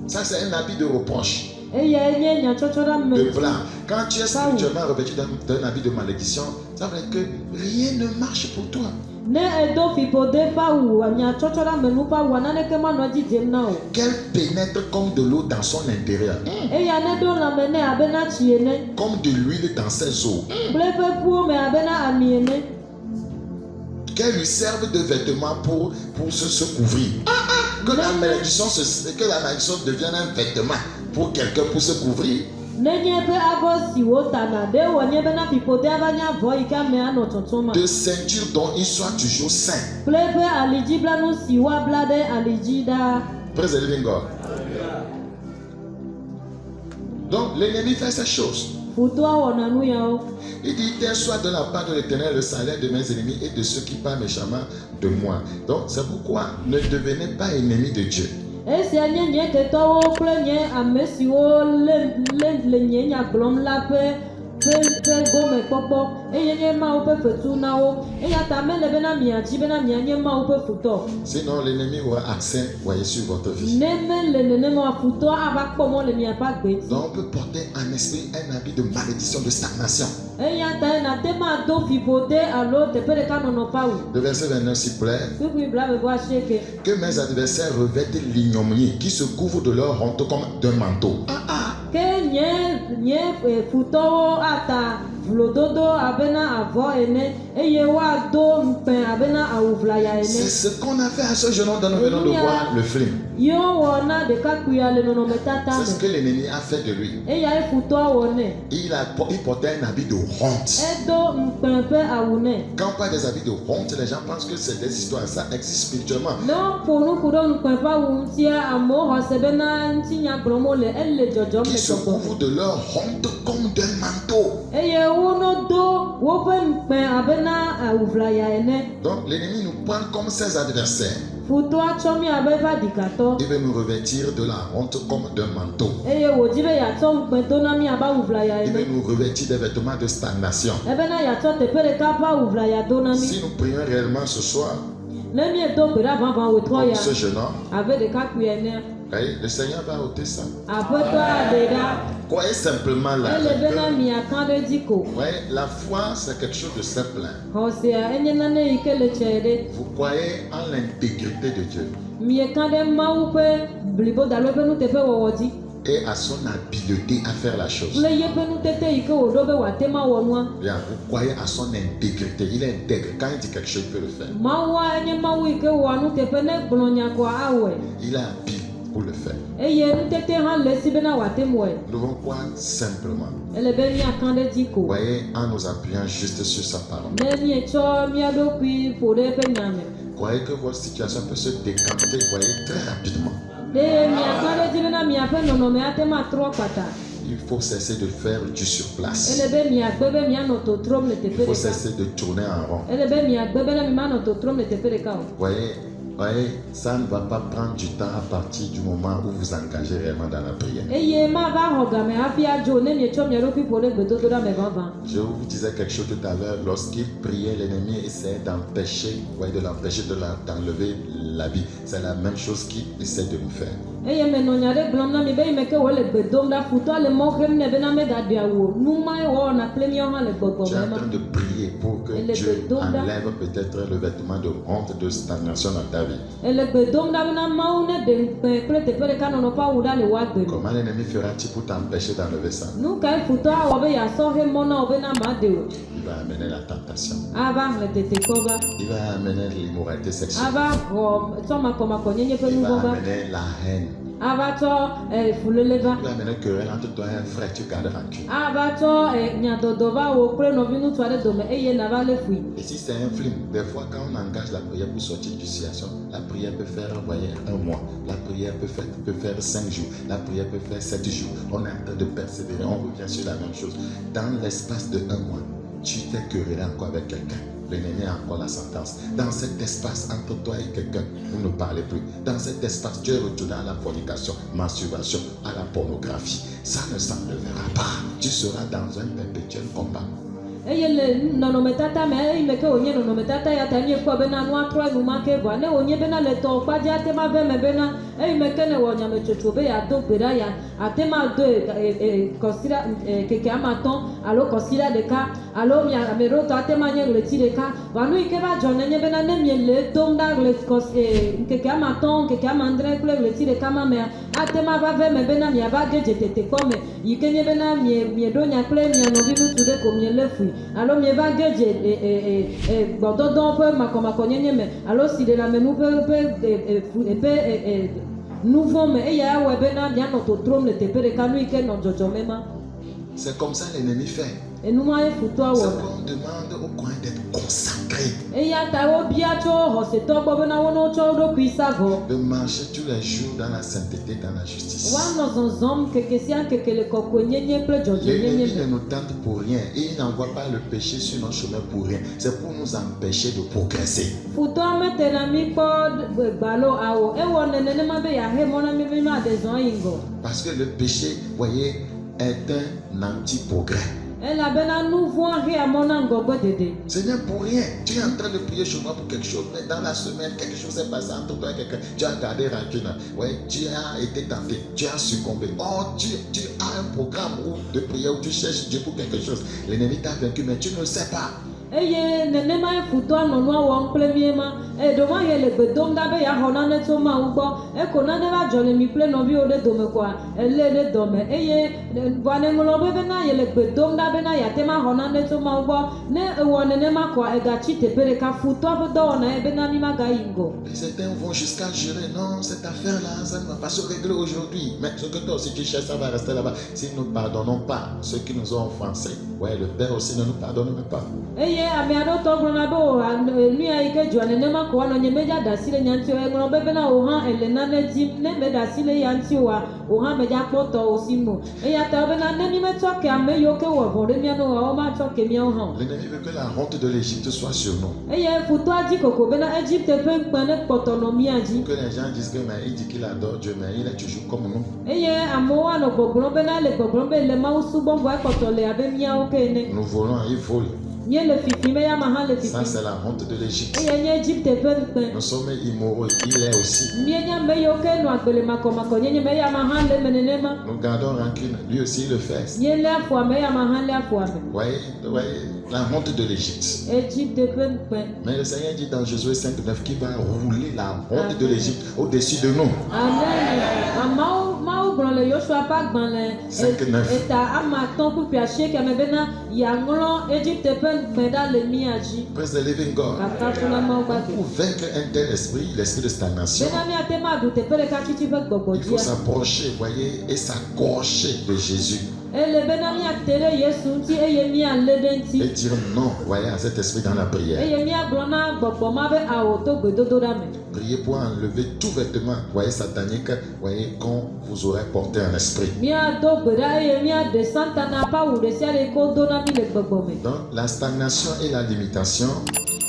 Ça, c'est un habit de reproche, Eya nye nyatsɔtsɔ ɖe ame. de blâme. Quand tu es spirituellement revêtu d'un habit de malédiction, ça veut dire que rien ne marche pour toi. Ne edo fipode ƒe awu nyatsɔtsɔ ɖe ame nu ƒe awu naneke manɔ edzi dzem na o. Qu'elle pénètre comme de l'eau dans son intérieur, Eya ne ɖo lãme nɛ abena tsi ene. comme de l'huile dans ses os. Kple eƒe ƒuwo me abena ami ene. Qu'elle lui serve de vêtement pour se couvrir. Que la malédiction devienne un vêtement pour quelqu'un pour se couvrir. Nenye eƒe avɔ si wotana ɖe wònye bena fipode ava nye avɔ yi ke ame anɔ tsɔtsɔma. De ceinture dont il soit toujours saint. Kple eƒe alidziblanu si woabla ɖe alidzi ɖaa. Praise the living God. Donc l'ennemi fait ces choses. Futoa wɔna nu yawo. Il dit, tel soit de la part de l'Éternel le salaire de mes ennemis et de ceux qui parlent méchamment de moi. Donc c'est pourquoi ne devenez pas ennemis de Dieu. Esia nye nye ketɔwo kple nye ame siwo le nye nya gblɔm la ƒe gome kpɔkpɔ eye nye Mawu ƒe fetu na wo. Eya ta mele bena miadzi bena mianye Mawu ƒe futɔ. Sinon l'ennemi aura accès, voyez, sur votre vie. Ne mele nenema futɔ ava kpɔ mɔ le miaƒe agbe dzi. Donc on peut porter en esprit un habit de malédiction, de stagnation. Eya ta nate ma do fipode alo teƒe ɖeka nɔnɔ ƒe awu. Le verset 29 s'il vous plaît. Kpikpui blabe bɔ asieke. Que mes adversaires revêtent l'ignominie, qui se couvrent de leur honte comme d'un manteau. Ke nye futɔwo ata vlododo abena avɔ ene eye woado ŋukpɛ abena awu ʋlaya C'est ene. ce qu'on a fait à ce jeune homme dont nous venons de voir le film. Yewo wɔ na ɖekakpuia le nɔnɔmetata C'est ce me. que l'ennemi a fait de lui. Eya ye futɔa wɔ nɛ. Il portait un habit de honte. Edo ŋukpɛ ƒe awu nɛ. Quand on parle des habits de honte, les gens pensent que c'est des histoires. Ça existe spirituellement. Ne woƒo nuku ɖe ŋukpɛ ƒe awu ŋutia amewo xɔ se bena ŋutinya gblɔm wole ele dzɔdzɔm Qui le se gbɔgbɔ. couvrent de leur honte comme d'un manteau. Eye wonodo woƒe ŋukpɛ abena awu ʋlaya ene. Donc l'ennemi nous prend comme ses adversaires. Futɔa tsɔ mi abe va ɖikatɔ. Il veut nous revêtir de la honte comme d'un manteau. Eye wòdzi be yeatsɔ ŋukpɛ do na mi abe awu ʋlaya Il veut ene. nous revêtir des vêtements de stagnation. Ebena yeatsɔ teƒe ɖeka ƒe awu ʋlaya do na mi. Si nous prions réellement ce soir Ne miedo gbe ɖa vavã wòtrɔ comme ya ce jeune homme, abe ɖekakpui ene. voyez, le Seigneur va ôter ça. Aƒetɔ aɖe ɖa. Croyez simplement là. Ele bena miaka ɖe dzi ko. Voyez, la foi c'est quelque chose de simple. Xɔsea enye nane yi ke le tsɛ ɖe. Vous croyez en l'intégrité de Dieu Mieka ɖe Mawu ƒe blibo alo eƒe nuteƒe wɔwɔ dzi. et à son habileté à faire la chose. Kple yeƒe nutete yi ke wòɖo be wòate ma wɔ nua. Bien, vous croyez à son intégrité. Il est intègre. Quand il dit quelque chose, il peut le faire. Mawua enye Mawu yi ke wɔa nuteƒe ne gblɔ nya koa awɔe. Il est habile pour le faire. Eye nutete hã le esi bena wòate mu wɔe. Nous devons croire simplement. Ele be miaka ɖe dzi ko. Voyez, en nous appuyant juste sur sa parole. Ne mietsɔ mia ɖokui ƒo ɖe eƒe nya me. Croyez que votre situation peut se décanter, voyez, très rapidement. Ɖe miaka ɖe dzi bena miaƒe nɔnɔme ate ma trɔ kpata. il faut cesser de faire du surplace. ele be miagbe be mianɔ totrom le Il teƒe faut ɖeka cesser de tourner en rond. ele be miagbe be ne mi manɔ totrom le teƒe ɖeka o. Voyez, ça ne va pas prendre du temps à partir du moment où vous engagez réellement dans la prière. Eye mava xɔ game hafi adzo ne mietsɔ mia ɖokui ƒo ɖe gbedodoɖa me vavã. Je vous disais quelque chose tout à l'heure. Lorsqu'il priait, l'ennemi essayait d'empêcher, de l'empêcher d'enlever la vie. C'est la même chose qu'il essaie de nous faire. Eye menɔ nya ɖe gblɔm na mi be yi me ke wòle gbe dom ɖa futɔ le mɔ xem nɛ bena megaɖe awo numae wɔna kple míawo hã le Tu es gbɔgbɔ en me train ma. de prier pour que Elle est Dieu dedans. enlève peut-être le vêtement de honte, de stagnation dans ta vie. Ele gbe dom ɖa bena Mawu ne ɖe ŋukpe kple teƒe ɖeka nɔnɔ ƒe awu ɖa le woagbe me. Comment l'ennemi fera-t-il pour t'empêcher d'enlever ça? Nu kae futɔ awɔ be yeasɔ xe mɔ na wo bena maɖe o. Il va amener la tentation. Ava le tetekpɔ va. Il va amener l'immoralité sexuelle. Ava xɔ tsɔ makɔmakɔnyenye ƒe Il nu va vɔ va. amener la haine. Ava tsɔ fulele va. Il va amener querelle entre toi et un frère, tu gardes rancune. Ava tsɔ nyadɔdɔ va wo kple nɔvi ŋutsu aɖe dome eye nava le fui. Et si c'est un film, des fois quand on engage la prière pour sortir d'une situation, la prière peut faire voyez, un mois, la prière peut faire 5 jours, la prière peut faire 7 jours. On est en train de persévérer, on revient sur la même chose. Dans l'espace de 1 mois, tu t'es querellé encore avec quelqu'un. L'ennemi a encore la sentence. Dans cet espace entre toi et quelqu'un, vous ne parlez plus. Dans cet espace, tu es retourné à la fornication, masturbation, à la pornographie. Ça ne s'enlèvera pas. Tu seras dans un perpétuel combat. Eye le nɔnɔmetata me eyi me ke wònye nɔnɔmetata ya ta miekpɔ bena nua trɔ enumake vɔa ne wònye bena le tɔ kpadzi ate ma ve me bena eyi me ke ne wɔ nyametsotso be yeado gbe ɖa ya ate ma do kɔsira keke ama atɔ̃ alo kɔsira ɖeka alo ame ɖewo tɔ ate ma nye ɣleti ɖeka vɔa nu yi ke va dzɔ nenye bena ne miele dom ɖa keke ama atɔ̃ keke ama andre kple ɣleti ɖeka ma mea ate ma va ve me bena miava ge dzetetekpɔ me yi ke nye bena mieɖo nya kple mia nɔvi ŋutsu ɖe ko miele fui. Alo mieva ge dze gbɔdɔdɔ ƒe makɔmakɔnyenye me alo si ɖe lamenu ƒe nuvɔ me eya awɔe bena mianɔ totrom le teƒe ɖeka nu yi ke nɔ dzɔdzɔme ma. C'est comme ça l'ennemi fait. Enuma ye futɔa C'est wɔ. qu'on demande au coin d'être consacré. Eya ta wobia tso xɔsetɔ gbɔ bena wo ne wotsɔ wo ɖokui sa vɔ. De marcher tous les jours dans la sainteté, dans la justice. Woanɔ zɔzɔm keke sia keke le kɔkɔenyenye kple dzɔdzɔenyenye L'ennemi me. ne nous tente pour rien et il n'envoie pas le péché sur notre chemin pour rien. C'est pour nous empêcher de progresser. Futɔa metena mi kpɔ gbalo awo ewɔ nenema be yahe mɔ na mi be maɖe zɔ yi ŋgɔ. Parce que le péché, voyez, est un anti-progrès. Elabena nu vɔa hea mɔ na ŋgɔgbe dede. Ce n'est pour rien. Tu es en train de prier chez moi pour quelque chose, mais dans la semaine, quelque chose s'est passé entre toi et quelqu'un. Tu as gardé rancune. Ouais, tu as été tenté, tu as succombé. Oh, tu as un programme de prière où tu cherches Dieu pour quelque chose. L'ennemi t'a vaincu, mais tu ne le sais pas. Eye nenema ye futɔa nɔ nua wɔm kple mie ma eye ɖewo ye le gbe dom ɖa be yaxɔ nane tso Mawu gbɔ eko nane va dzɔ le mi kple nɔviwo ɖe dome koa elé ɖe dɔme eye vɔa ne ŋlɔ be bena ye le gbe dom ɖa bena yeate ma xɔ nane tso Mawu gbɔ ne ewɔ nenema koa egatsi teƒe ɖeka futɔa ƒe dɔwɔna ye bena mi magayi ŋgɔ. Et certains vont jusqu'à jurer, non, cette affaire-là, ça ne va pas se régler aujourd'hui. Mais ce que toi aussi tu cherches, ça va rester là-bas. Si nous ne pardonnons pas ceux qui nous ont offensés, ouais, le Père aussi ne nous pardonne même pas. Eye ame aɖewo tɔ gblɔna be o nu ya yi ke dzɔa nenema koa nɔ nye medza ɖe asi le nya ŋuti o eŋlɔ be bena o hã ele nane dim ne me ɖe asi le ya ŋuti oa o hã medza kpɔ tɔwo si mo eya ta bena ne mi metsɔ ke ame yiwo ke wɔ vɔ ɖe mia nu oa womatsɔ ke miawo hã o. L'ennemi veut que la honte de l'Égypte soit sur nous. Eye futɔa di koko bena Egypte ƒe ŋkpe ne kpɔtɔ nɔ mia dzi. Que les gens disent que mais il dit qu'il adore Dieu, mais il est toujours comme nous. Eye amewo anɔ gbɔgblɔm bena ele gbɔgblɔm be le Mawu subɔm vɔ ekpɔtɔ le abe miawo ke ene. Nous volons, il vole. Nye le fifim eya ma hã le Ça, fifim. c'est la honte de l'Égypte. Eye nye Egypte ƒe ŋkpe. Nous sommes immoraux, il est aussi. Mienya ame yiwo ke nɔ agbe le makɔmakɔnyenye me eya ma hã le me nenema. Nous gardons rancune, lui aussi il le fait. Nye le afɔa me eya ma hã le afɔa me. Voyez, la honte de l'Égypte. Egypte ƒe ŋkpe. Mais le Seigneur dit dans Josué 5:9 qu'il va rouler la honte de l'Égypte au-dessus de nous. Amen. Mawu gblɔ le Yosua ƒe agbalẽ 5:9. eta ama atɔ̃ kpukpui asieke me bena yeaŋlɔ Egypte ƒe ŋkpe ɖa le mía dzi. Praise the living God. Kakafu la Mawu gbage. Pour vaincre un tel esprit, l'esprit de stagnation, Bena míate ma ɖu teƒe ɖeka titi ƒe gbɔgbɔ il faut dzia. s'approcher, voyez, et s'accrocher de Jésus. ele bena miatere Yesu ŋuti eye mialé ɖe ŋuti. Et dire non, voyez, à cet esprit dans la prière. Eye miagblɔ na gbɔgbɔ ma be awɔ to gbedodoɖa me. Priez pour enlever tout vêtement, voyez, satanique, voyez, qu'on vous aurait porté en esprit. Miado gbe ɖa eye miaɖe Satana ƒe awu ɖe sia ɖe ko do na mi le gbɔgbɔ me. Donc, la stagnation et la limitation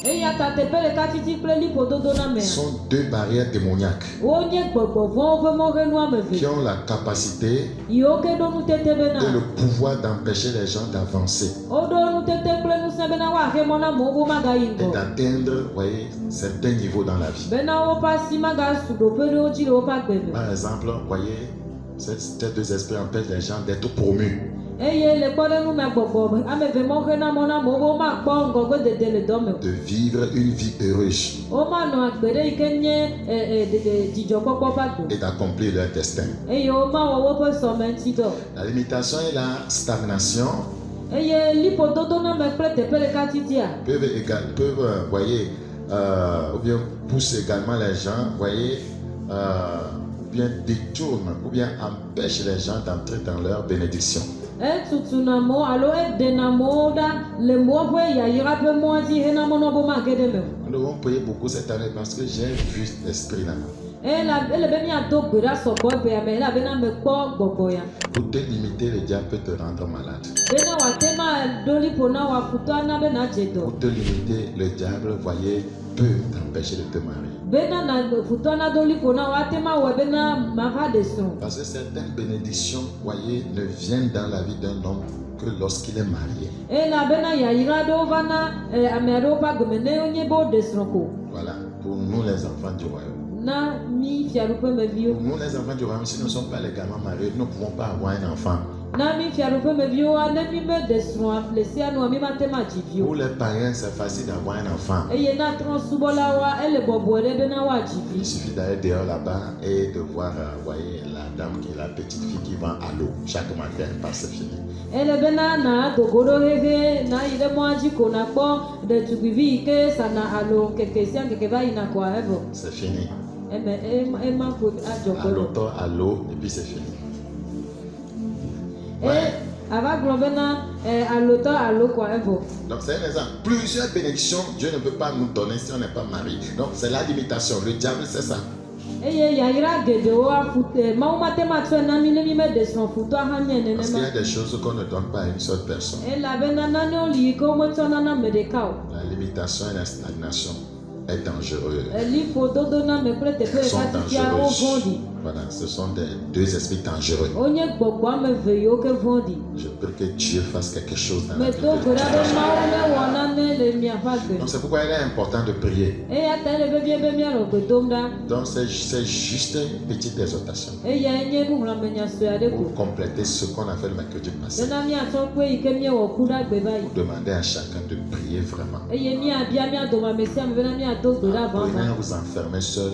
Eya ta teƒe ɖeka titi kple liƒododo na mea. sont deux barrières démoniaques Wonye gbɔgbɔ vɔwo ƒe mɔhenu ame qui eve. ont la capacité Yiwo ke ɖo nutete et bena. le pouvoir d'empêcher les gens d'avancer Woɖo nutete kple ŋusẽ bena woaxe mɔ na amewo be magayi et ŋgɔ. d'atteindre, voyez, certains niveaux dans la vie. Bena woƒe asi magasu ɖoƒe ɖewo dzi le woƒe agbe me. Par exemple, voyez, ces deux esprits empêchent les gens d'être promus. Eye le kpɔɖeŋu me gbɔgbɔ ame eve mɔ xe na mɔ na amewo be womakpɔ ŋgɔgbedede le dɔ me o. De vivre une vie heureuse Womanɔ agbe ɖe yi ke nye dzidzɔkpɔkpɔ ƒe agbe. et d'accomplir leur destin. Eye womawɔ woƒe sɔme ŋuti dɔ. La limitation et la stagnation Eye liƒododo na me kple teƒe ɖeka titia. peuvent voyez, ou bien poussent également les gens, voyez, ou bien détournent, ou bien empêchent les gens d'entrer dans leur bénédiction. Etutuna mo alo edena mo ɖa le mo ƒe yayra ƒe mɔa dzi hena mɔ na be mage ɖe me o. Nous devons prier beaucoup cette année parce que j'ai vu l'esprit là. Ele be miado gbe ɖa sɔgbɔ ƒea me elabena mekpɔ gbɔgbɔ ya. Pour te limiter, le diable peut te rendre malade. Bena wòate ma ɖo liƒo na wòafutɔ ana be nadze dɔ. Pour te limiter, le diable, voyez, peut t'empêcher de te marier. Bena na futɔ na ɖo liƒo na wòate ma wɔe bena mava ɖe srɔ̃. Parce que certaines bénédictions, voyez, ne viennent dans la vie d'un homme que lorsqu'il est marié. Elabena yayra ɖewo va na ame aɖewo ƒe agbe ne wonye be woɖe srɔ̃ ko. Voilà, pour nous les enfants du royaume. Na mi fiaɖuƒe meviwo. Pour nous les enfants du royaume, si nous ne sommes pas légalement mariés, nous ne pouvons pas avoir un enfant. Na mi fiaɖuƒe meviwo ne mi meɖe srɔ̃a le sia nua mi mate ma dzi viwo. Pour les païens, c'est facile d'avoir un enfant. Eye na trɔ̃subɔlawoa ele bɔbɔe ɖe bena woadzi Il vi. suffit d'aller dehors là-bas et de voir, voyez, la dame qui est la petite fille qui vend à l'eau chaque matin, parce que c'est fini. Ele bena na gogo ɖo hehe na yi ɖe mɔa dzi ko nakpɔ ɖetugbivi yi ke sana alo keke sia keke va yina koa evɔ. C'est fini. Ema ko adzɔ À kpe ɖo. l'automne, à l'eau, et puis c'est fini. Ava gblɔ bena alotɔ alo koa evɔ. Donc c'est un exemple. Plusieurs bénédictions, Dieu ne peut pas nous donner si on n'est pas marié. Donc c'est la limitation. Le diable, c'est ça. Eye yayra geɖewo Mawu mate ma tsɔe na mi ne mi meɖe srɔ̃ futɔ hã nye Parce qu'il y nenema. a des choses qu'on ne donne pas à une seule personne. Elabena nanewo li yi ke wometsɔ na ame ɖeka o. La limitation et la stagnation est dangereuse. Liƒododo na me kple teƒe Sont ɖeka titia wo dangereuses. vɔ̃ɖi. Voilà, ce sont des deux esprits dangereux. Wonye gbɔgbɔ ame eve yiwo ke vɔ̃ɖi. Je prie que Dieu fasse quelque chose dans la vie. Medo gbe ɖa be Mawu newɔ nane le miaƒe agbe. Donc c'est pourquoi il est important de prier. Eya ta ele vevie be mianɔ gbe dom ɖa. Donc c'est juste une petite exhortation Eyae nye nuhlãmenya sue aɖe pour ko. compléter ce qu'on a fait le mercredi passé. Bena miatsɔ kpe yi ke miewɔ ku ɖa gbe va yi. Pour demander à chacun de prier vraiment. Eye miabia mia domamesiame bena miado gbe ɖa Pour vava. ne vous enfermer seul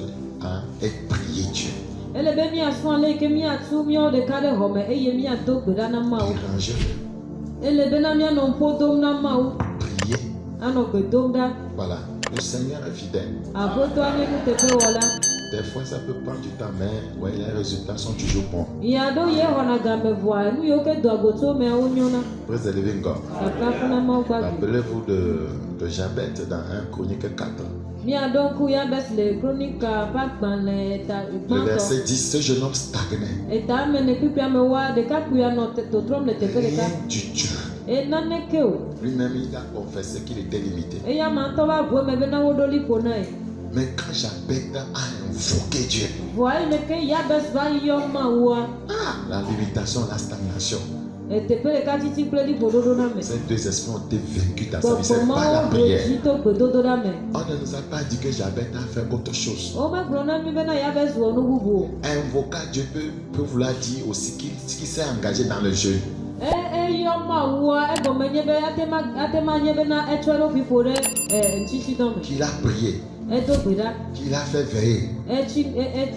et prier Dieu. Ele be miasrɔ̃ le yi ke miatu miawo ɖeka ɖe xɔ me eye miado gbe ɖa na Mawu. Dérangez-le. Ele bena mianɔ ŋƒo dom na Mawu. Priez. Anɔ gbe dom ɖa. Voilà. Le Seigneur est fidèle. Aƒetɔa nye nuteƒewɔla. Des fois, ça peut prendre du temps, mais ouais, les résultats sont toujours bons. Ya ɖo ye xɔna game vɔa nu yiwo ke do agotso meawo nyona. Praise the living God. Kafu na Mawu gbagbe. Rappelez-vous de Jabez dans 1 Chronique 4. Miaɖo ŋku Yabes le kronika ƒe agbalẽ Le gbãtɔ. verset 10, ce jeune homme stagnait. Eta ame ne kpikpia me wa ɖekakpuia nɔ totrɔm le teƒe ɖeka. Rien du tout. Naneke o. Lui-même, il a confessé qu'il était limité. Eya ma ŋutɔ va ʋu eme bena woɖo liƒo na ye. Mais quand Jabez a invoqué Dieu, Vɔa yi ne ke Yabes va yɔ Mawua. la limitation, la stagnation, Teƒe ɖeka titi kple liƒoɖoɖo na me. ces deux esprits ont été vaincus dans sa vie. C'est pas la Gbɔgbɔmawo ɖe prière. dzi to gbedodo ɖa me. On ne nous a pas dit que Jabez a fait autre chose. Womegblɔ na mi bena Yabes wɔ nu bubu o. Invoquer Dieu peut vouloir dire aussi qu'il s'est engagé dans le jeûne. Eyɔ Mawua egɔme nye be ate ma nye bena etsɔ eɖokui ƒo ɖe ŋtitsidɔ me. Qu'il a prié, Edo gbe ɖa. qu'il a fait veiller.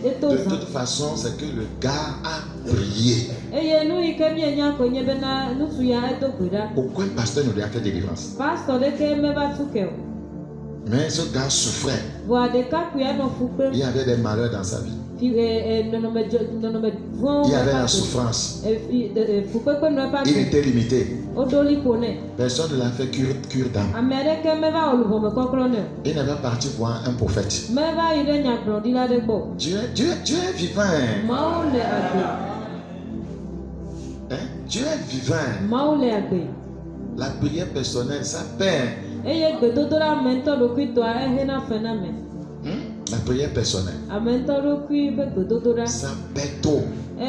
Eto De zã. toute façon, c'est que le gars a prié. Eye nu yi ke mienya koe nye bena ŋutsu ya edo gbe ɖa. Pourquoi un pasteur ne lui a fait délivrance? Pastor ɖeke meva tu ke o. Mais ce gars souffrait. Vɔa ɖekakpuia nɔ fu kpem. Il y avait des malheurs dans sa vie. Il y avait la souffrance. Il était limité. Personne ne l'a fait cure d'âme. Il n'est pas parti voir un prophète. Dieu est vivant. Dieu est vivant. La prière personnelle, ça paie. La prière personnelle, ça paie tôt. Je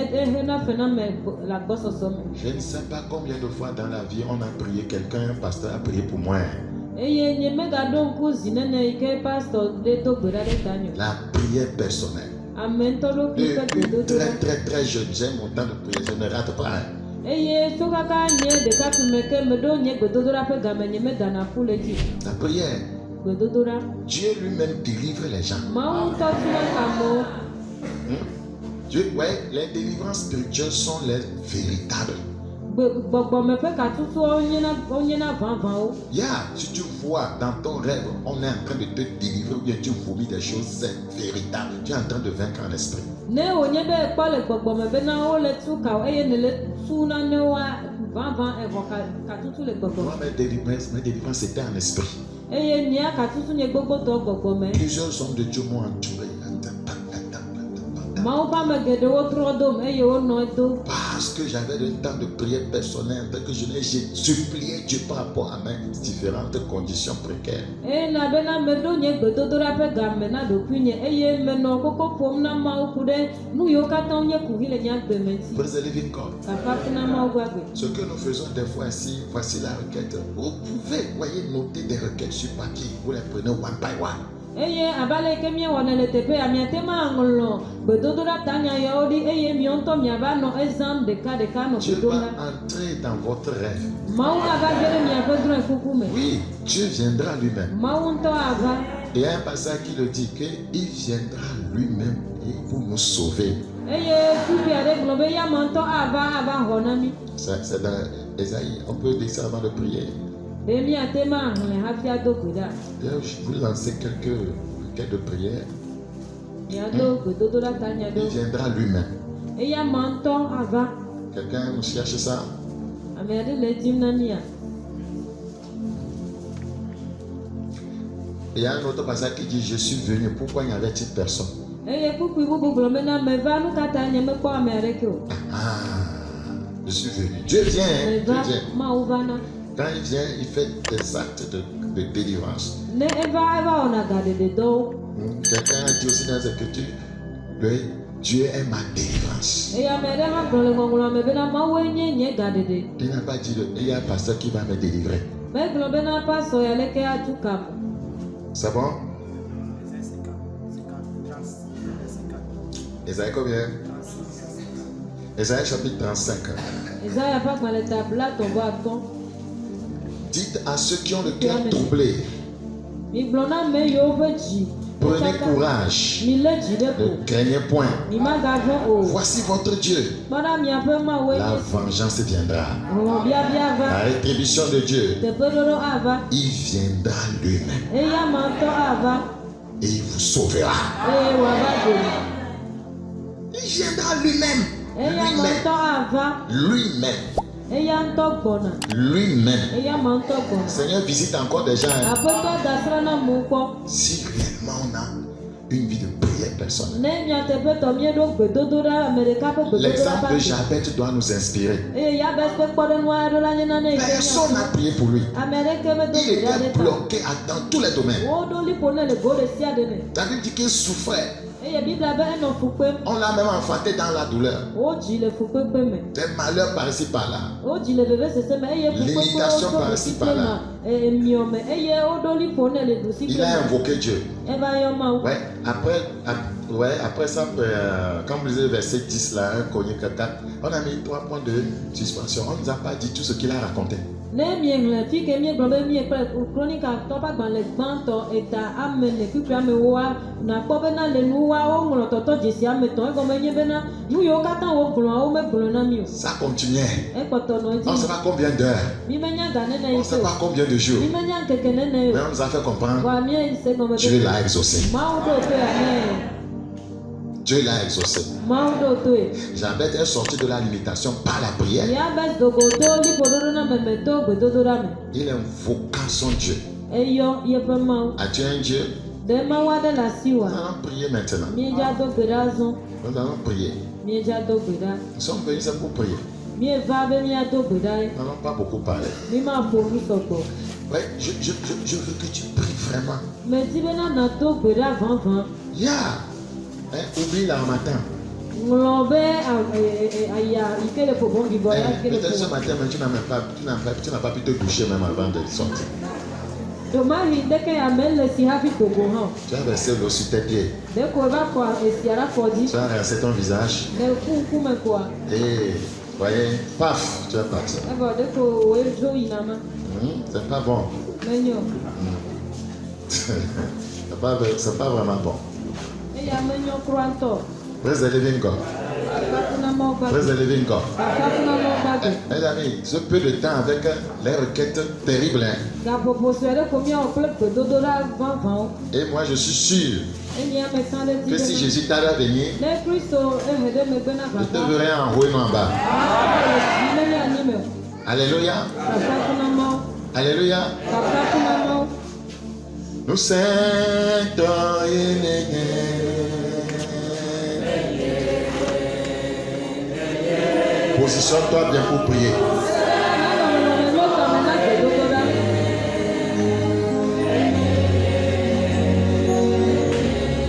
ne sais pas combien de fois dans la vie on a prié, quelqu'un, un pasteur a prié pour moi. La prière personnelle. Depuis très jeune, j'aime mon temps de prière, je ne rate pas. La prière, Dieu lui-même délivre les gens. Dieu, ouais, les délivrances spirituelles sont les véritables. Si tu vois dans ton rêve, on est en train de te délivrer ou bien tu vomis des choses, c'est véritable. Tu es en train de vaincre en esprit. Moi, mes délivrances c'était en esprit. Plusieurs hommes de Dieu m'ont entouré. Parce que j'avais le temps de prière personnelle, que j'ai supplié Dieu par rapport à mes différentes conditions précaires. Praise the living God. Ce que nous faisons des fois ici, voici la requête. Vous pouvez, voyez, noter des requêtes sur papier. Vous les prenez one by one. Je ne vais pas entrer dans votre rêve. Oui, Dieu viendra lui-même. Il y a un passage qui le dit qu'il viendra lui-même pour nous sauver. C'est dans Esaïe. On peut dire ça avant de prier. Je vous lancer quelques requêtes de prière. Il viendra lui-même. Quelqu'un nous cherche ça? Il y a un autre passage qui dit: je suis venu. Pourquoi n'y avait-il personne? Je suis venu. Dieu vient. Dieu vient. Quand il vient, il fait des actes de délivrance. Quelqu'un a dit aussi dans les Écritures: Dieu est ma délivrance. Il n'a pas dit il y a un pasteur qui va me délivrer. C'est bon? Esaïe combien? Esaïe chapitre 35. Dites à ceux qui ont le cœur troublé: prenez courage, ne craignez point. Voici votre Dieu. La vengeance viendra. La rétribution de Dieu. Il viendra lui-même. Et il vous sauvera. Il viendra lui-même. Lui-même. Seigneur, visite encore des gens. Si réellement on a une vie de prière personnelle, l'exemple de Jabez doit nous inspirer. Personne n'a prié pour lui. Il était bloqué dans tous les domaines. David dit qu'il souffrait. On l'a même enfanté dans la douleur. Des malheurs par-ci par-là. L'imitation par-ci par-là. Il a invoqué Dieu. Après ça, quand vous lisez le verset 10 là, 1 Chronique 4, on a mis 3 points de suspension. On ne nous a pas dit tout ce qu'il a raconté. Ça continuait. On ne sait pas combien d'heures. On ne sait pas combien de jours. Mais on nous a fait comprendre. Dieu l'a exaucé. Dieu l'a exaucé. mawu ɖo toe. Jabez est sorti de la limitation par la prière. Jabez do go to liƒoɖoɖo na meme to gbedodoɖa me. Il invoqua son Dieu. Eyɔ yeƒe mawu. As-tu un Dieu? Ɖe mawu aɖe le asiwòa. Nous allons prier maintenant. Míedza do gbe ɖa azɔ. Nous allons prier. Míedza do gbe ɖa. Nous sommes venus c'est pour prier. Míeva be míado gbe ɖa ye. Nous n'allons pas beaucoup parler. Mímaƒo nu sɔgbɔ. Ouais, je veux que tu pries vraiment. Medi bena nado gbe ɖa vavã. Yeah. Hein, oublie là en matin. Ŋlɔ be aya yi ke le ƒoƒom yibɔ ya ke le Peut-être ce ƒoƒom. matin, mais tu n'as pas pu te doucher même avant de sortir. Domahi ɖeke ya mele si hafi ƒo go hã o. Tu as versé l'eau sur tes pieds. Ɖeko eva kɔ esia ɖe afɔ dzi. Tu as rincé ton visage. Le ŋkume koa. Et voyez, paf, tu es parti. Evɔ ɖeko wo dzo yina ma. C'est pas bon. Menyo. C'est pas vraiment bon. Eya menyo kura ŋutɔ. Praise the living God. Akpakuna mawo gbagbe. Praise the living God. Akpakuna mawo gbagbe. Mes amis, ce peu de temps avec les requêtes terribles. Gaƒoƒo sue ɖe ko míawɔ kple gbedodoɖa vavãwo. Et moi, je suis sûr Eye ame ka ɖe di que si be Jésus tarde à venir, ne Kristo ehe ɖe megbe na je te vava. verrai en haut et non en bas. Le dzi meli anyime o. Alléluia. Akpakuna mawo. Alléluia. Akpakuna mawo. Nous sentons Positionne-toi bien pour prier.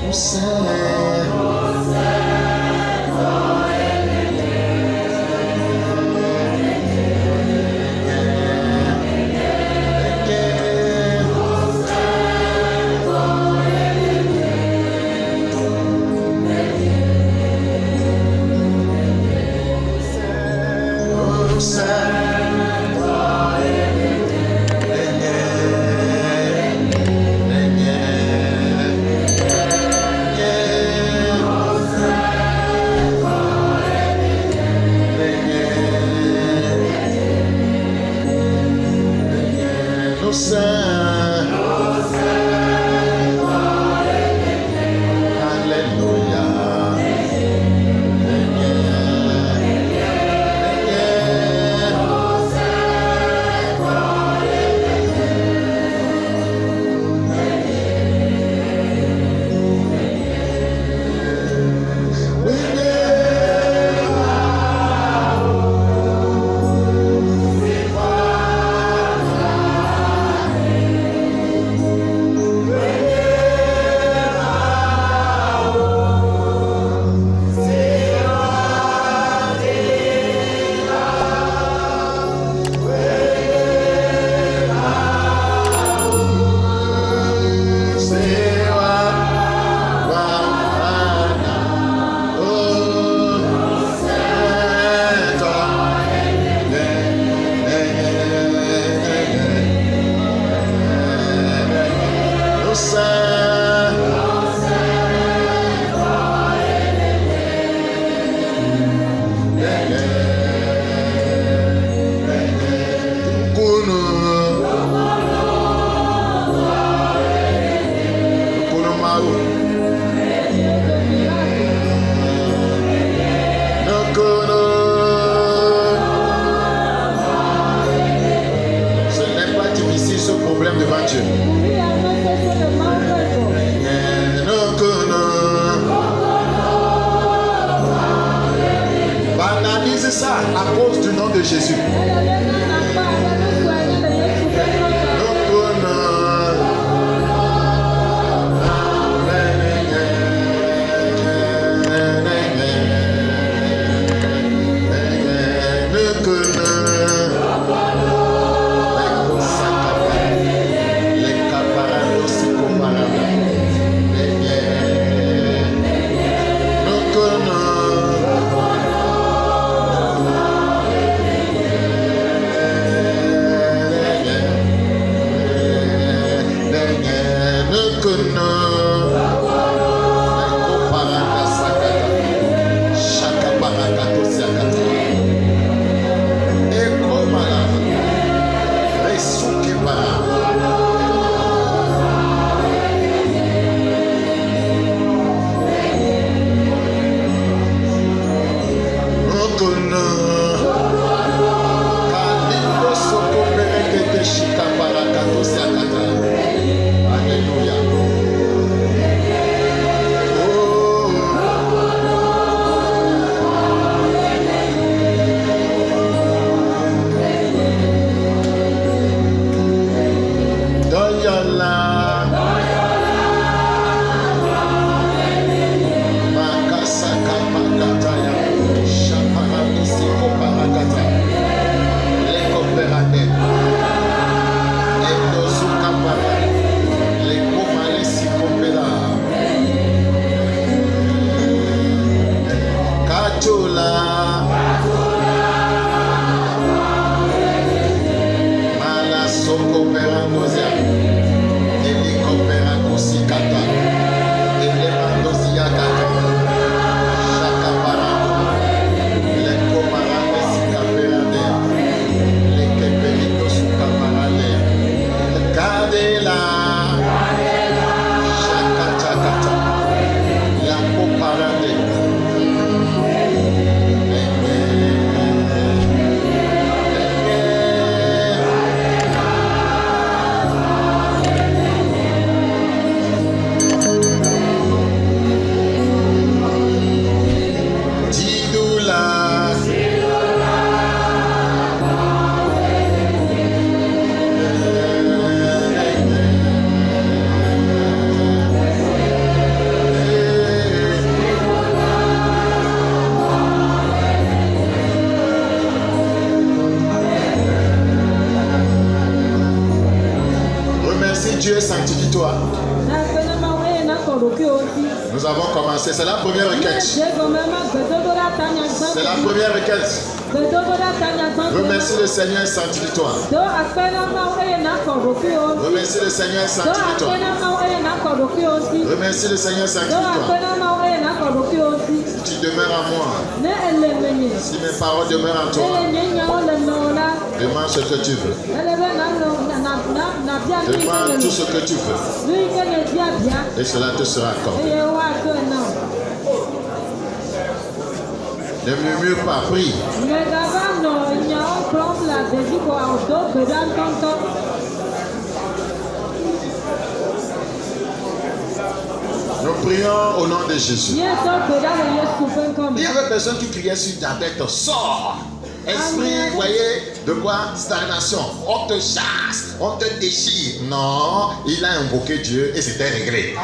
Nous Dieu, sanctifie-toi. Nous avons commencé. C'est la première requête. C'est la première requête. Remercie le Seigneur, sanctifie-toi. Remercie le Seigneur, sanctifie-toi. Remercie le Seigneur, sanctifie-toi. Si tu demeures en moi, si mes paroles demeurent en toi, demande ce que tu veux. Demande tout ce que tu veux. Et cela te sera accordé. Ne murmure pas, prie. Nous prions au nom de Jésus. Il y avait personne qui criait sur ta tête, sors. Esprit, voyez, de quoi? Stagnation. On te chasse, on te déchire. Non, il a invoqué Dieu et c'était réglé.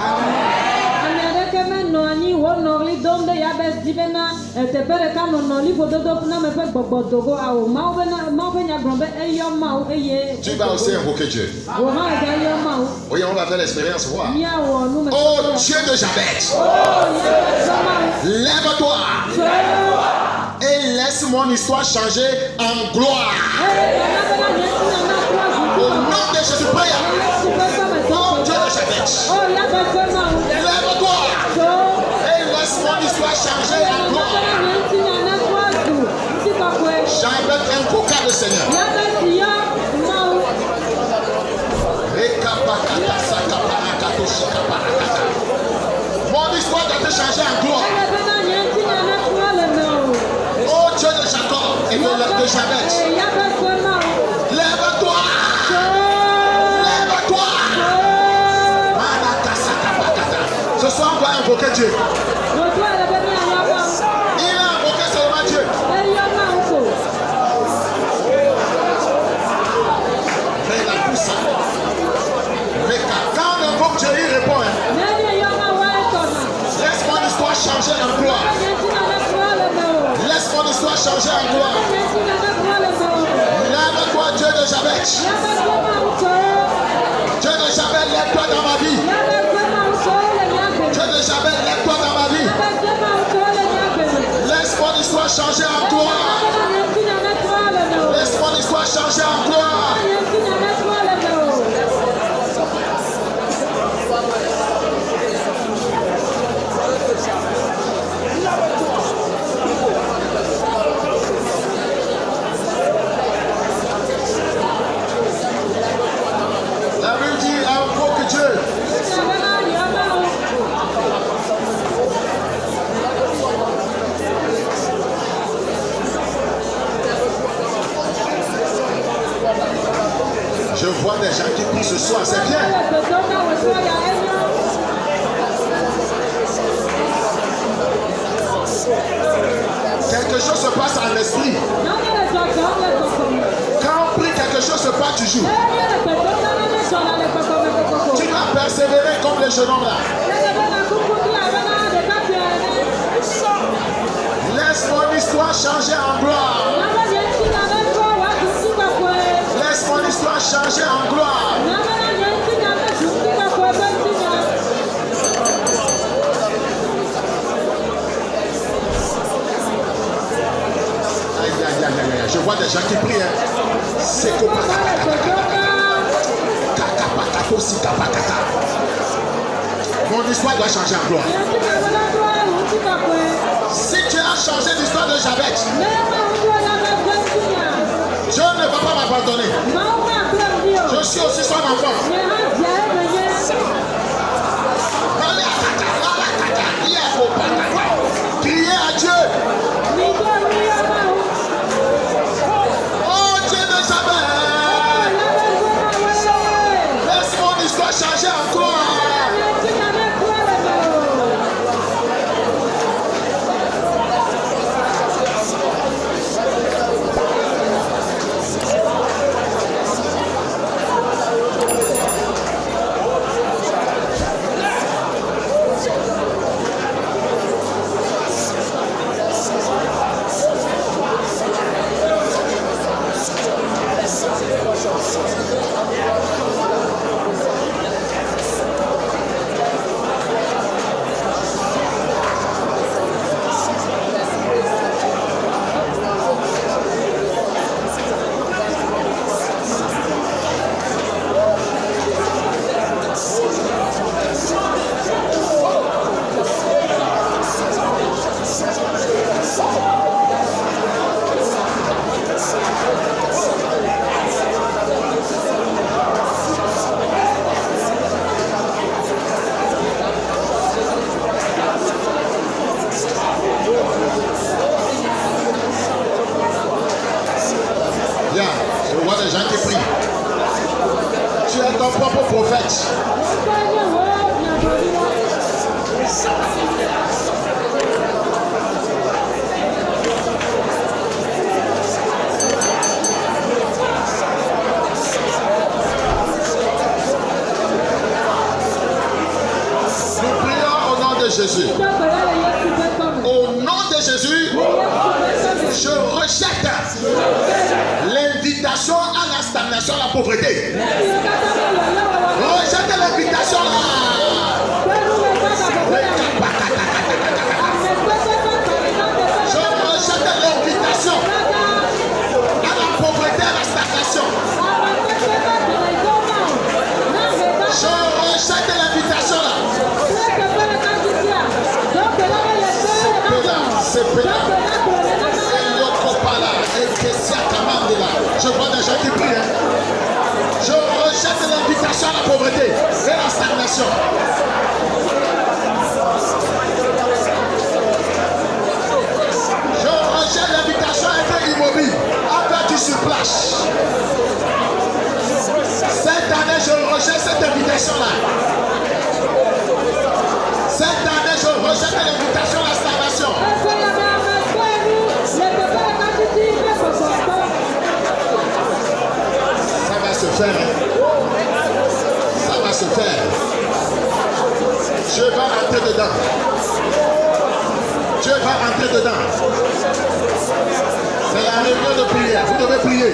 Tu vas aussi invoquer Dieu. Oui, on va faire l'expérience. Voir. Oh Dieu de Jabez, lève-toi et laisse mon histoire changer en gloire. Au nom de Jésus, prie. Oh Dieu de Jabez, lève-toi et laisse mon histoire changer en gloire. Jabez invoqua le Seigneur. Mon histoire doit te changer en gloire. Oh Dieu de Jacob et de Jabez, lève-toi. Lève-toi. Ce soir on va invoquer Dieu. Il a invoqué seulement Dieu. Mais la puissance. Mais quand on invoque Dieu, il répond. Laisse mon histoire changer en gloire. Laisse mon histoire changer en gloire. Lève-toi, Dieu de Jabez. Dieu de Jabez, lève-toi dans ma vie. Dieu de Jabez, lève-toi dans ma vie. Laisse mon histoire changer en gloire. Laisse mon histoire changer en gloire. La Bible dit invoque Dieu. Je vois des gens qui prient ce soir, c'est bien. Quelque chose se passe en l'esprit. Quand on prie, quelque chose se passe toujours. Tu vas persévérer comme le jeune homme là. Laisse mon histoire changer en gloire. Laisse mon histoire changer en gloire. Je vois des gens qui prient. C'est mon histoire doit changer en gloire. Si tu as changé l'histoire de Jabez, Dieu ne va pas m'abandonner. Je suis aussi son enfant. Criez à Dieu. Oh Dieu de Jabez, laisse mon histoire changer encore. ton propre prophète. Nous prions au nom de Jésus. Au nom de Jésus, je rejette l'invitation à la stagnation, à la pauvreté. Rejette l'invitation là. Je rejette l'invitation à la pauvreté, à la stagnation. Je rejette l'invitation là. C'est pénal. Je vois des gens qui prient. Je rejette l'invitation à la pauvreté et à la stagnation. Je rejette l'invitation à être immobile, à faire du surplace. Cette année, je rejette cette invitation-là. Cette année, je rejette l'invitation à la stagnation. Ça va se faire. Ça va se faire. Dieu va rentrer dedans. Dieu va rentrer dedans. C'est la réunion de prière. Vous devez prier.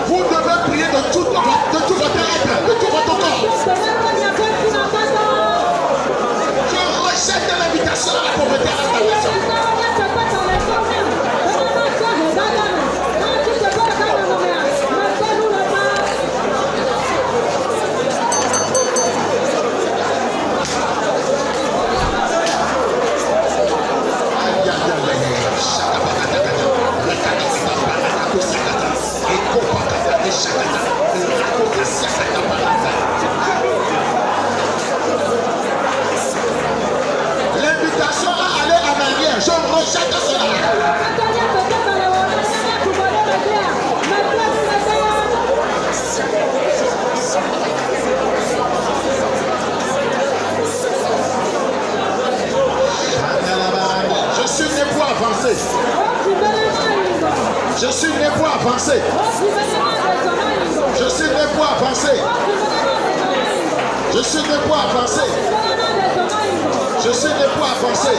Vous devez prier de tout votre être, de tout votre corps. Je rejette l'invitation à la pauvreté, à la stagnation. L'invitation à aller en arrière, je rejette cela. Je suis né pour avancer. Je suis né pour avancer. Je suis né pour avancer. Je suis né pour avancer. Je suis né pour avancer.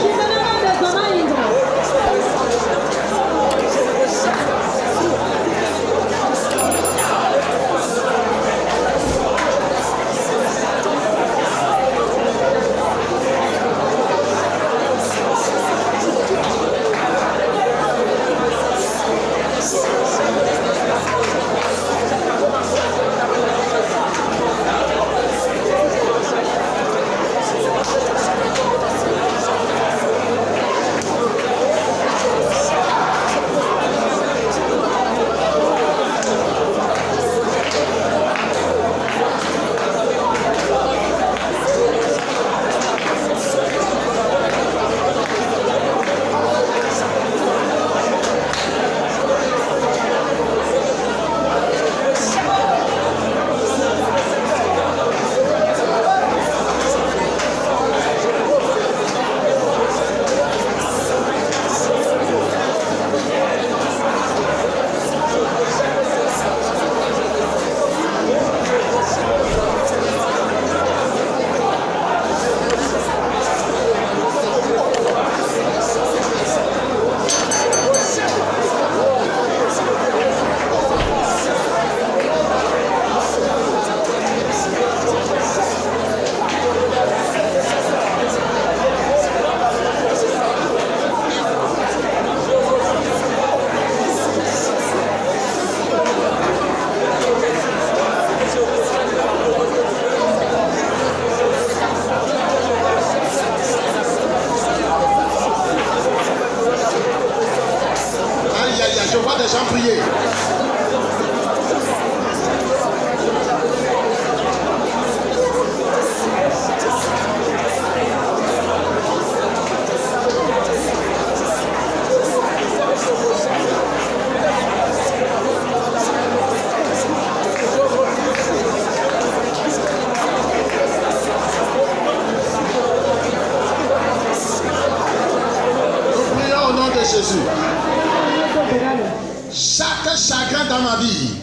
Chaque chagrin dans ma vie.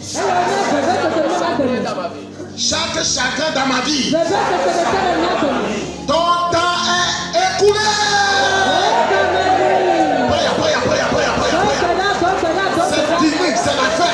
Chaque chagrin dans ma vie. Ton temps est écoulé. C'est fini, c'est la fin.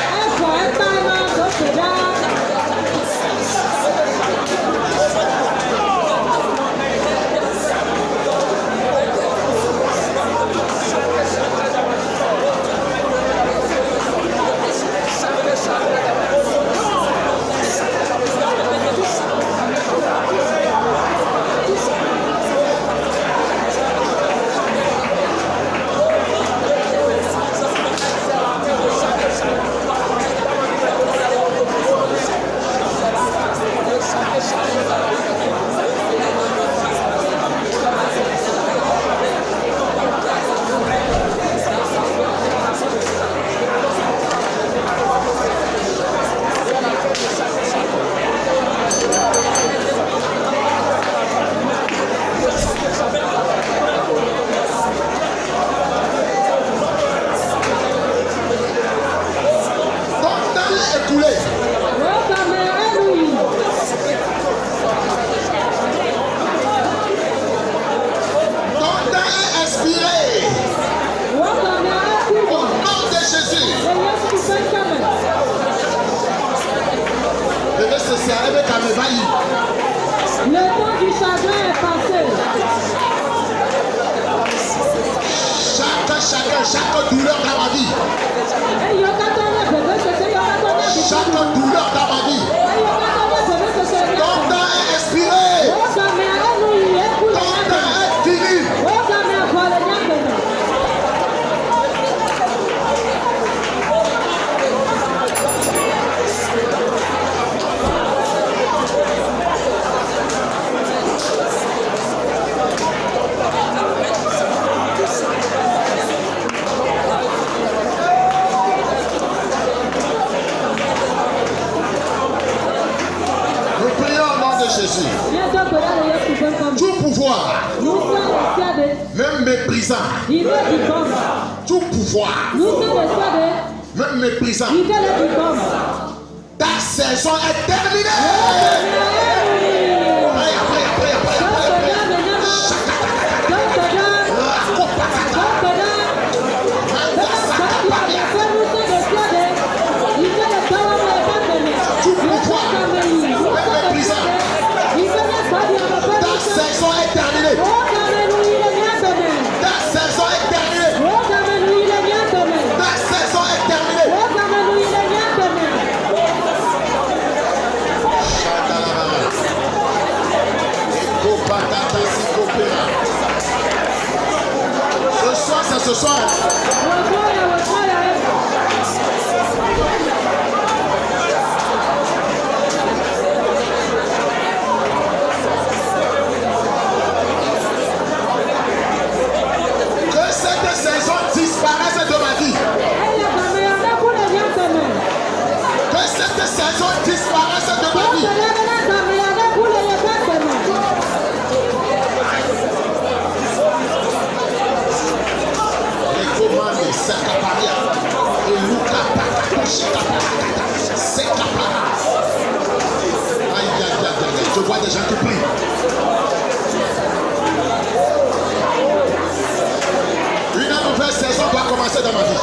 Le temps du chagrin est passé. Chaque douleur dans ma vie. Chaque douleur dans ma vie. Ton temps est expiré. Ton temps est fini. Jésus. Tout pouvoir, même méprisant, tout pouvoir, même méprisant, ta saison est terminée. Ce soir, que cette saison disparaisse de ma vie. Que cette saison disparaisse de ma vie. Je vois des gens qui prient. Une nouvelle saison doit commencer dans ma vie.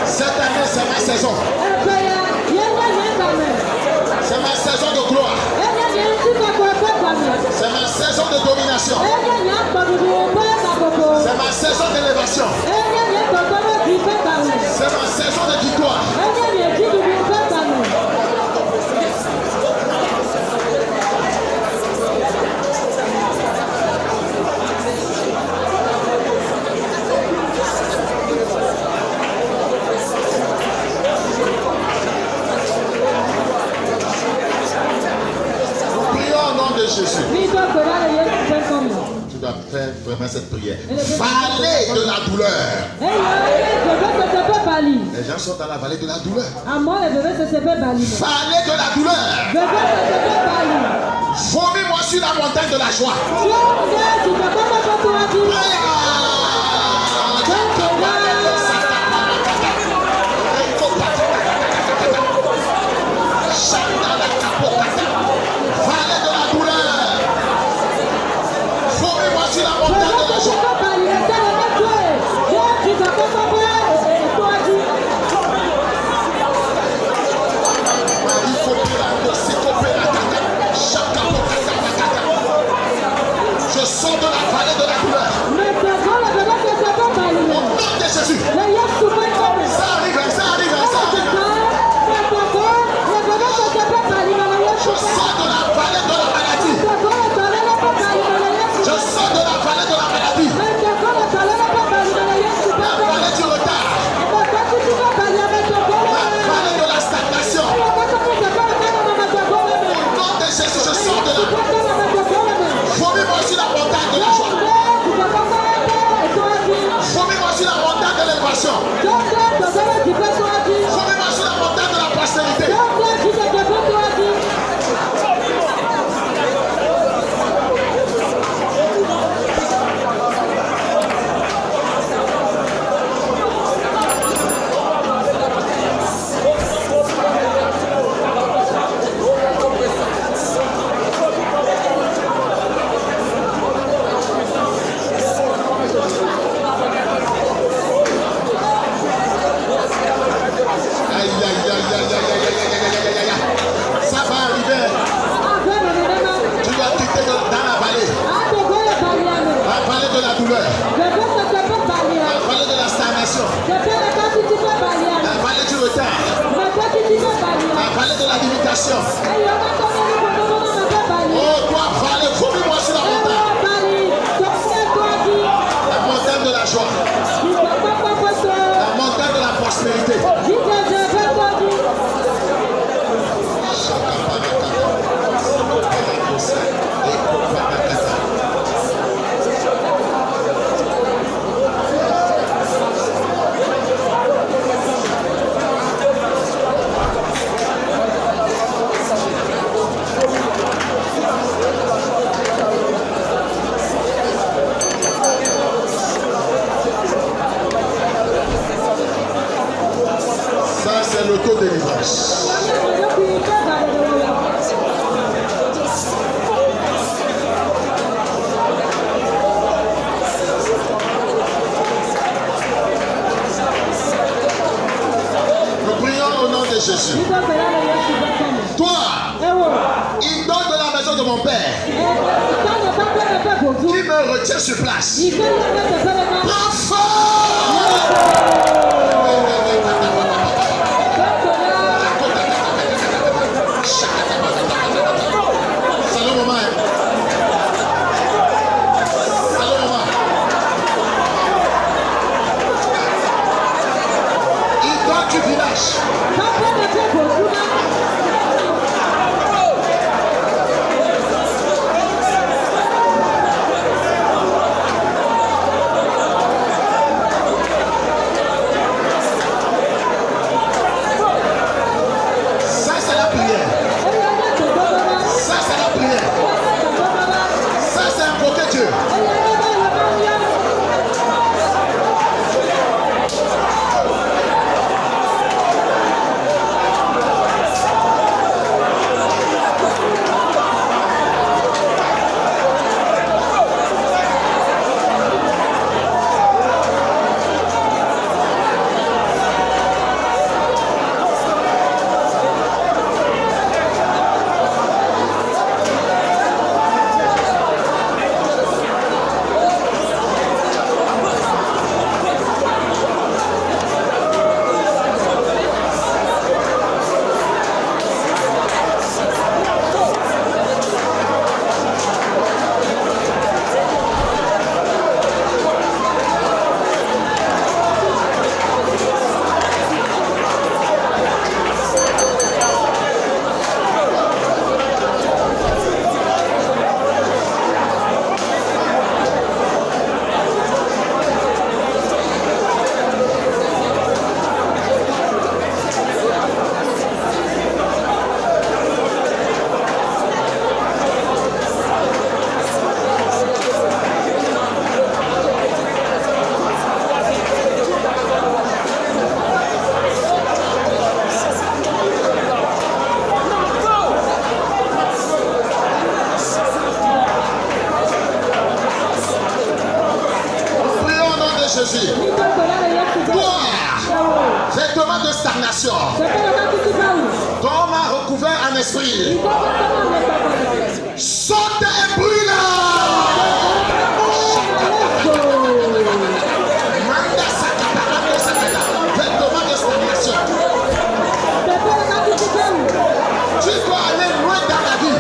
Cette année, c'est ma saison. C'est ma saison de gloire. C'est ma saison de domination. C'est ma saison d'élévation. C'est ma saison de victoire. Jésus. Tu dois faire vraiment cette prière. Vallée de la douleur. Les gens sont dans la vallée de la douleur. Vallée de la douleur. Vomis-moi sur la montagne de la joie. Formez-moi sur la montagne de la prospérité. Ça va arriver. Tu dois quitter dans la vallée. La vallée de la douleur. La vallée de la stagnation. La vallée du retard. La vallée de la limitation. Oh, toi, vallée, formez-moi sur la montagne. La montagne de la joie. La montagne de la prospérité. Ça, c'est l'auto-délivrance. Nous prions au nom de Jésus. Toi, il donne de la maison de mon père qui me retient sur place. Prends Salut maman. Salut maman. Il donne du village. Ça c'est la prière. Ça c'est la prière. Ça c'est invoquer Dieu. Jésus. Toi, vêtement de stagnation, ton m'a recouvert en esprit. Saute et brûle. Vêtement de stagnation. Tu dois aller loin dans la vie.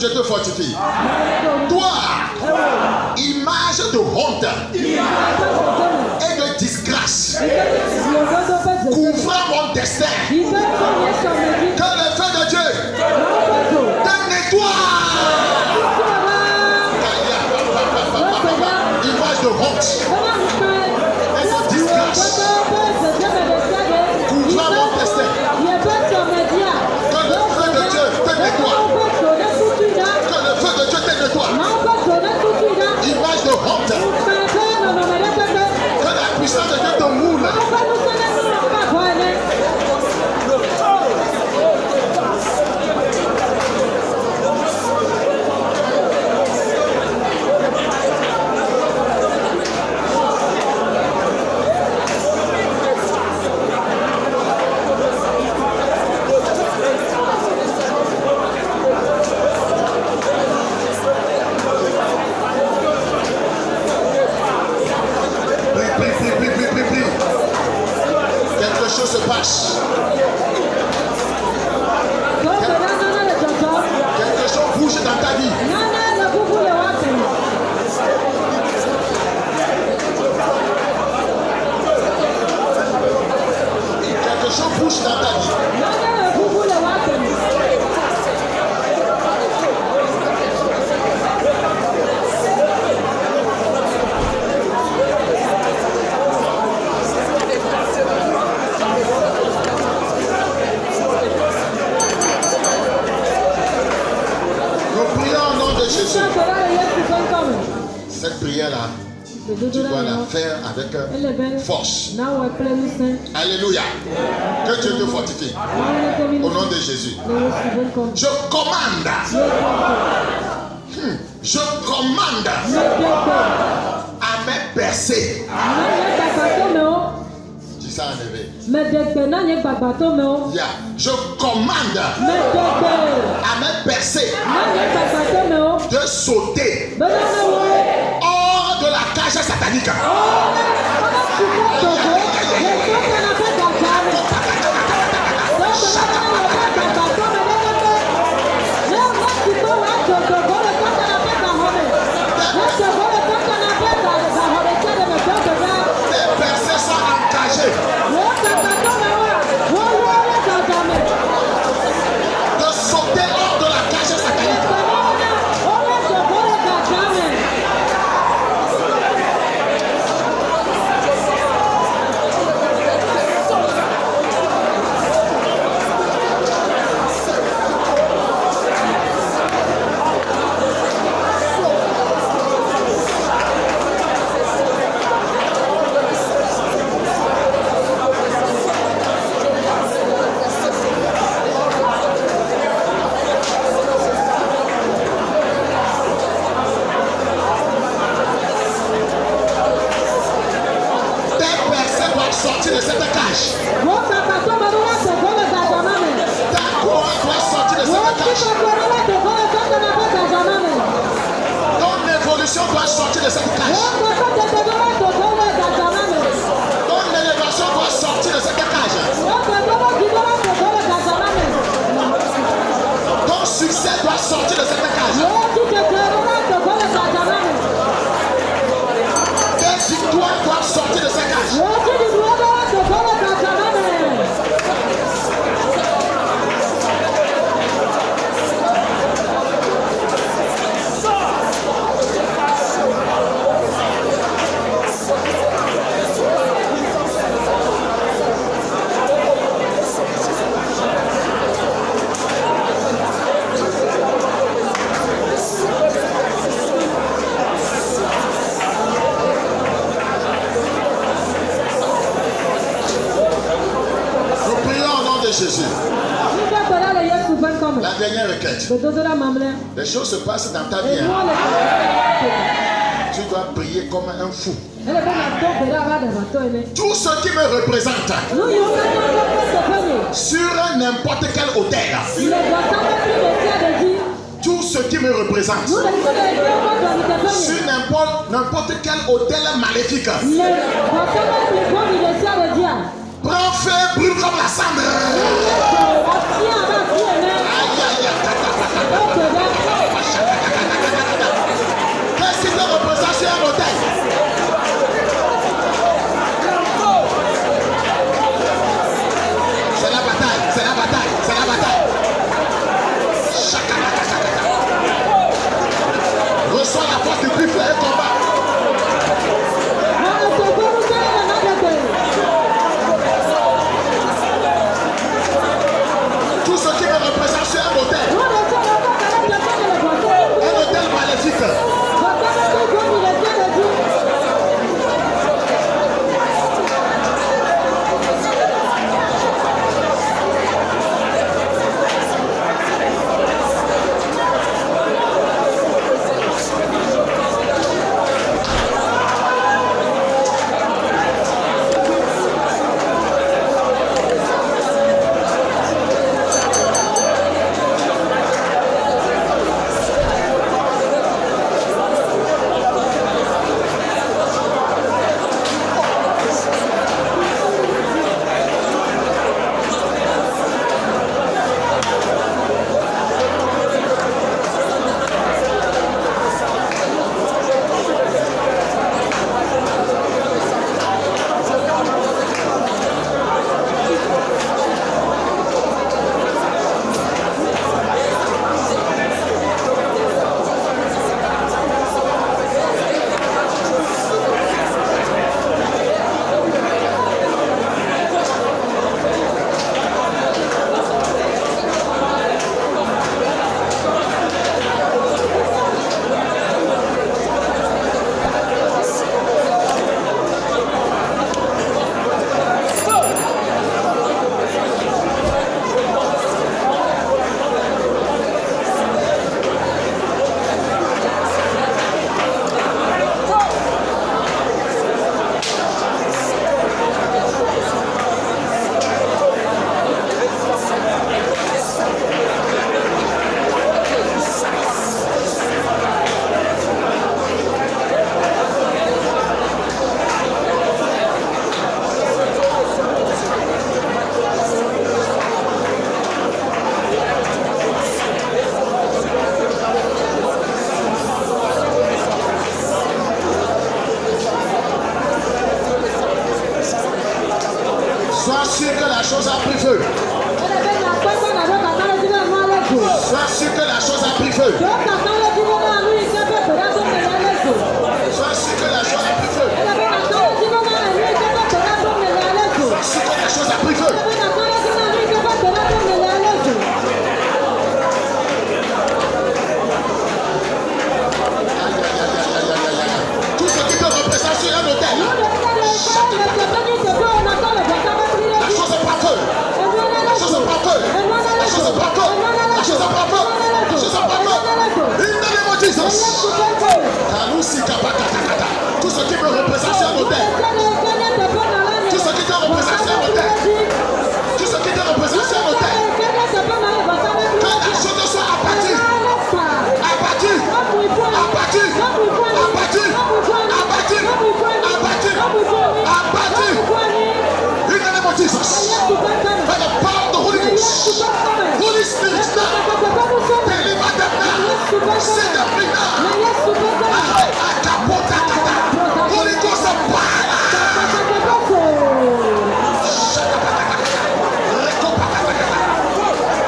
Dieu te fortifie. Toi, image de honte et de disgrâce, couvrant mon destin, que le feu de Dieu te nettoie. Image de honte et de disgrâce, couvrant mon destin, que le feu de Dieu te nettoie. Que le feu de Dieu te nettoie. Image de honte. Que la puissance de Dieu te moule. Quelque chose se passe. Quelque chose bouge dans ta vie. Quelque chose bouge dans ta vie. Cette prière-là, tu dois la faire avec force. Alléluia. Que Dieu te fortifie. Au nom de Jésus. Je commande. Je commande à me percer. Dis ça en éveil. Je commande à me percer, de sauter hors de la cage satanique. Les percées sont engagées. De sauter hors de la cage satanique. Sortir de cette cage. Ta couronne doit sortir de cette cage. Ton évolution doit sortir de cette cage. Ton élévation doit sortir de cette cage. Ton succès doit sortir de cette cage. Tes victoires doivent sortir de cette cage. Jésus. La dernière requête. Les choses se passent dans ta vie. Tu dois prier comme un fou. Tout ce qui me représente sur n'importe quel hôtel. Tout ce qui me représente sur n'importe quel hôtel maléfique. Prends feu, brûle comme la cendre.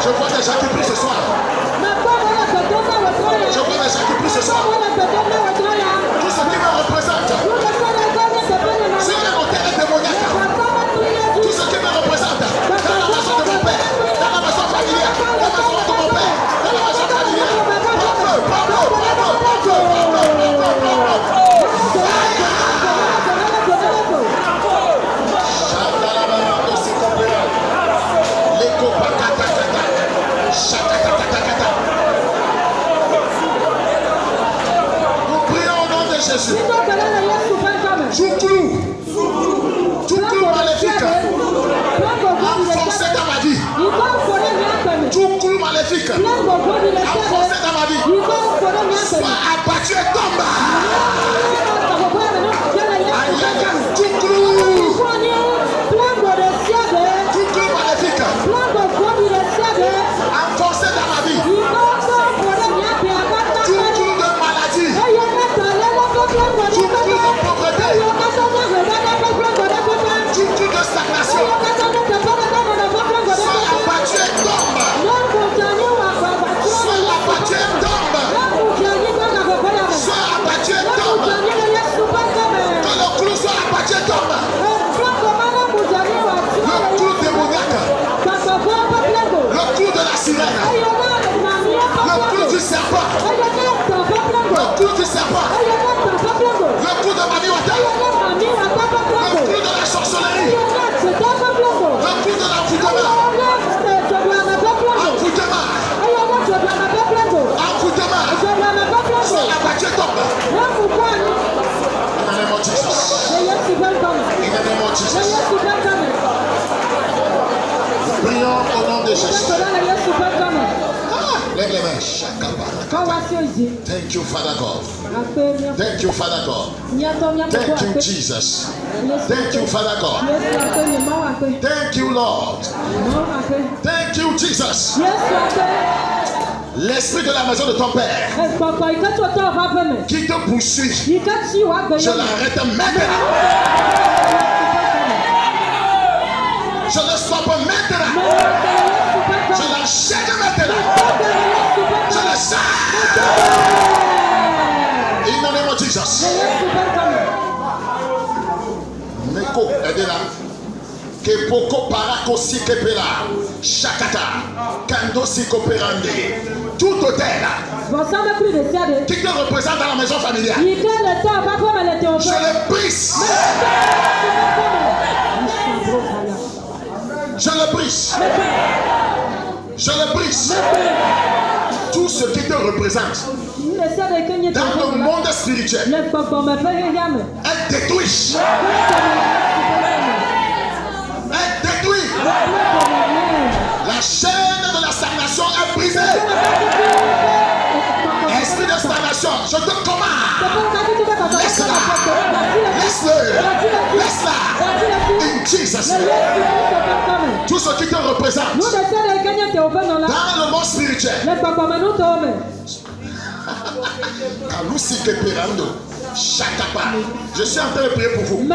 Je vois des gens qui prient ce soir. Je vois des gens qui prient ce soir. Tout ce qui me représente sur les montagnes démoniaques. Tout ce qui me représente dans la maison de mon père, dans la maison familiale, dans la maison de mon père, dans la maison familiale. Nous prions au nom de Jésus. Tout clou maléfique enfoncé dans ma vie. Tout clou maléfique enfoncé dans ma vie. Sois abattu et tombe. Tout clou maléfique enfoncé dans ma vie. Tout clou de maladie. Tout clou de pauvreté. Tout clou de stagnation. Sois abattu et tombe. Sois abattu et tombe. Sois abattu et tombe. Que le clou soit abattu et tombe. Le clou démoniaque. Le clou de la sirène. Le clou du serpent. Le clou du serpent. Le clou de Maniwata. Le clou de la sorcellerie. Le clou de l'envoûtement. Envoûtement. Sois abattu et tombe. In the name of Jesus. In the name of Jesus. Prions au nom de Jésus. Lève les mains. Thank you, Father God. Thank you, Father God. Thank you, Jesus. Thank you, Father God. Thank you, Lord. Thank you, Jesus. L'esprit de la maison de ton père qui te poursuit, je l'arrête maintenant. Je le stoppe maintenant. Je l'enchaîne maintenant. Je le sers. In the name of Jesus. Meko, aidez-la. Kepoko parako sikepela. Shakata. Kando sikoperande. Tout hôtel qui te représente dans la maison familiale, je le brise. Je le brise. Je le brise. Tout ce qui te représente dans le monde spirituel est détruit. Est détruit. La chaîne de la stagnation est brisée. Esprit de stagnation, je te commande. Laisse-la. Laisse-le. Laisse-la. In Jesus' name. Tout ce qui te représente dans le monde spirituel. Je suis en train de prier pour vous.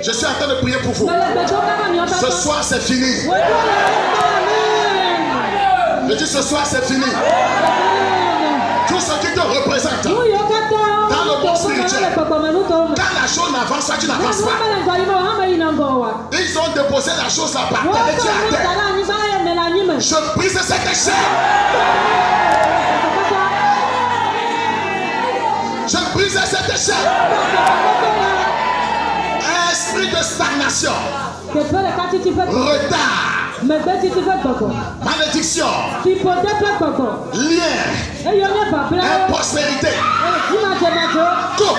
Je suis en train de prier pour vous. Ce soir c'est fini. Je dis ce soir c'est fini. Tout ce qui te représente dans le monde spirituel. Quand la chose n'avance pas, tu n'avances pas. Ils ont déposé la chose là par terre et tu es à terre. Je brise cet échec. Je brise cet échec. Esprit de stagnation. Retard. Malédiction. Lien. Improspérité. Go.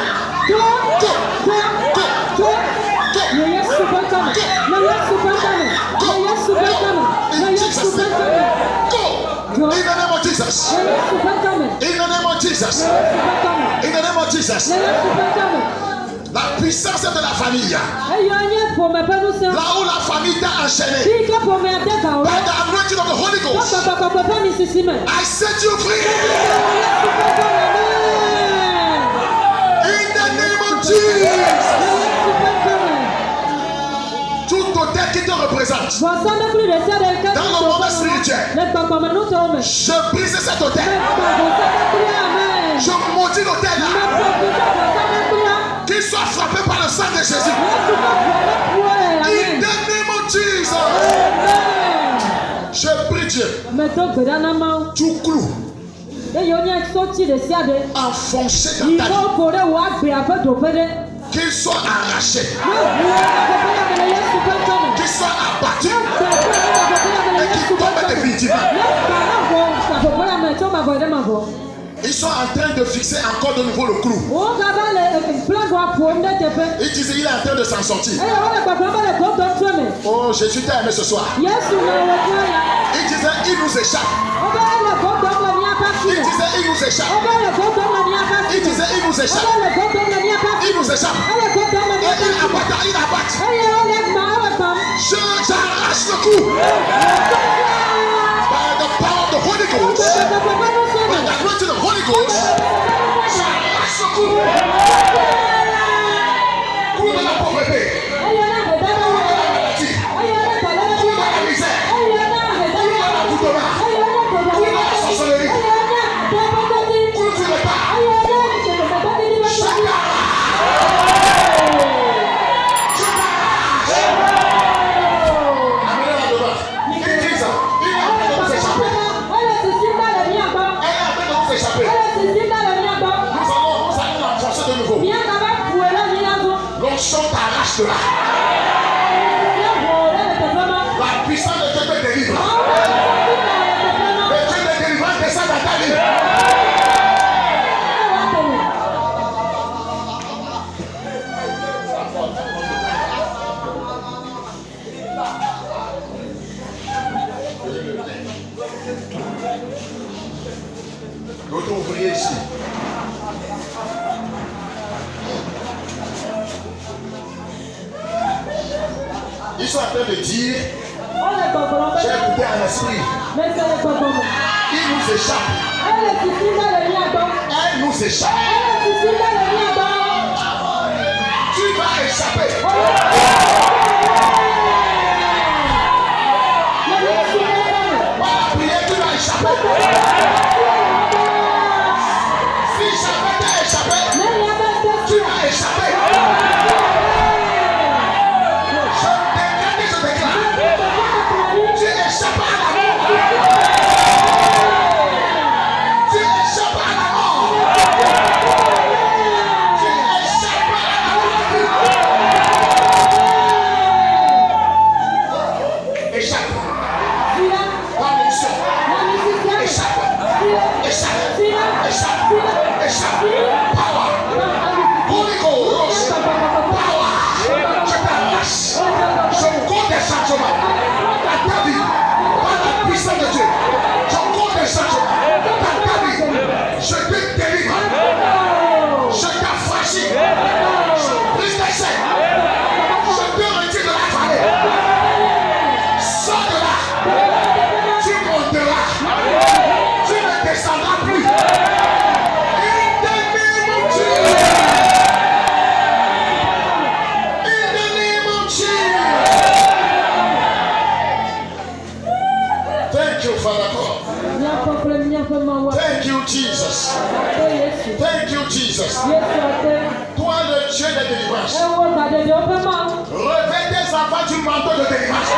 In the name of Jesus. In the name of Jesus. In the name of Jesus. La puissance de la famille. Là où la famille t'a enchaîné. By the anointing of the Holy Ghost. I set you free. In the name of Jesus. Tout hôtel qui te représente dans le monde hôtel. Je brise cet hôtel. Je maudis l'hôtel là. Qu'il soit frappé par le sang de Jésus. In the name of Jesus. Je prie Dieu. Tout clou enfoncé dans ta vie. Qu'il soit arraché. Qu'il soit abattu. Et qu'il tombe définitivement. Ils sont en train de fixer encore de nouveau le clou. Il disait il est en train de s'en sortir. Oh, Jésus t'a aimé ce soir. Il disait il nous échappe. Il disait il nous échappe. Il disait il nous échappe. Il nous échappe. Et il abatte. J'arrache le cou. By the power of the Holy Ghost. By the anointing of the Holy Ghost. J'arrache le cou. Cou de la pauvreté. Cou de la maladie. Cou de la misère. Cou de l'accoutumement. Cou de la sorcellerie. Cou du retard. L'onction t'arrache de là. La puissance de Dieu te délivre. Le Dieu de délivrance descend dans ta vie. L'autre ouvrier ici. Ils sont en train de dire, j'ai écouté un esprit, il nous échappe. Elle nous échappe. Tu vas échapper. Par la prière, tu vas échapper. Si jamais tu as échappé, tu vas échapper. Thank you, Jesus. Thank you, Jesus. Toi, le Dieu de délivrance, revêt tes enfants du manteau de délivrance.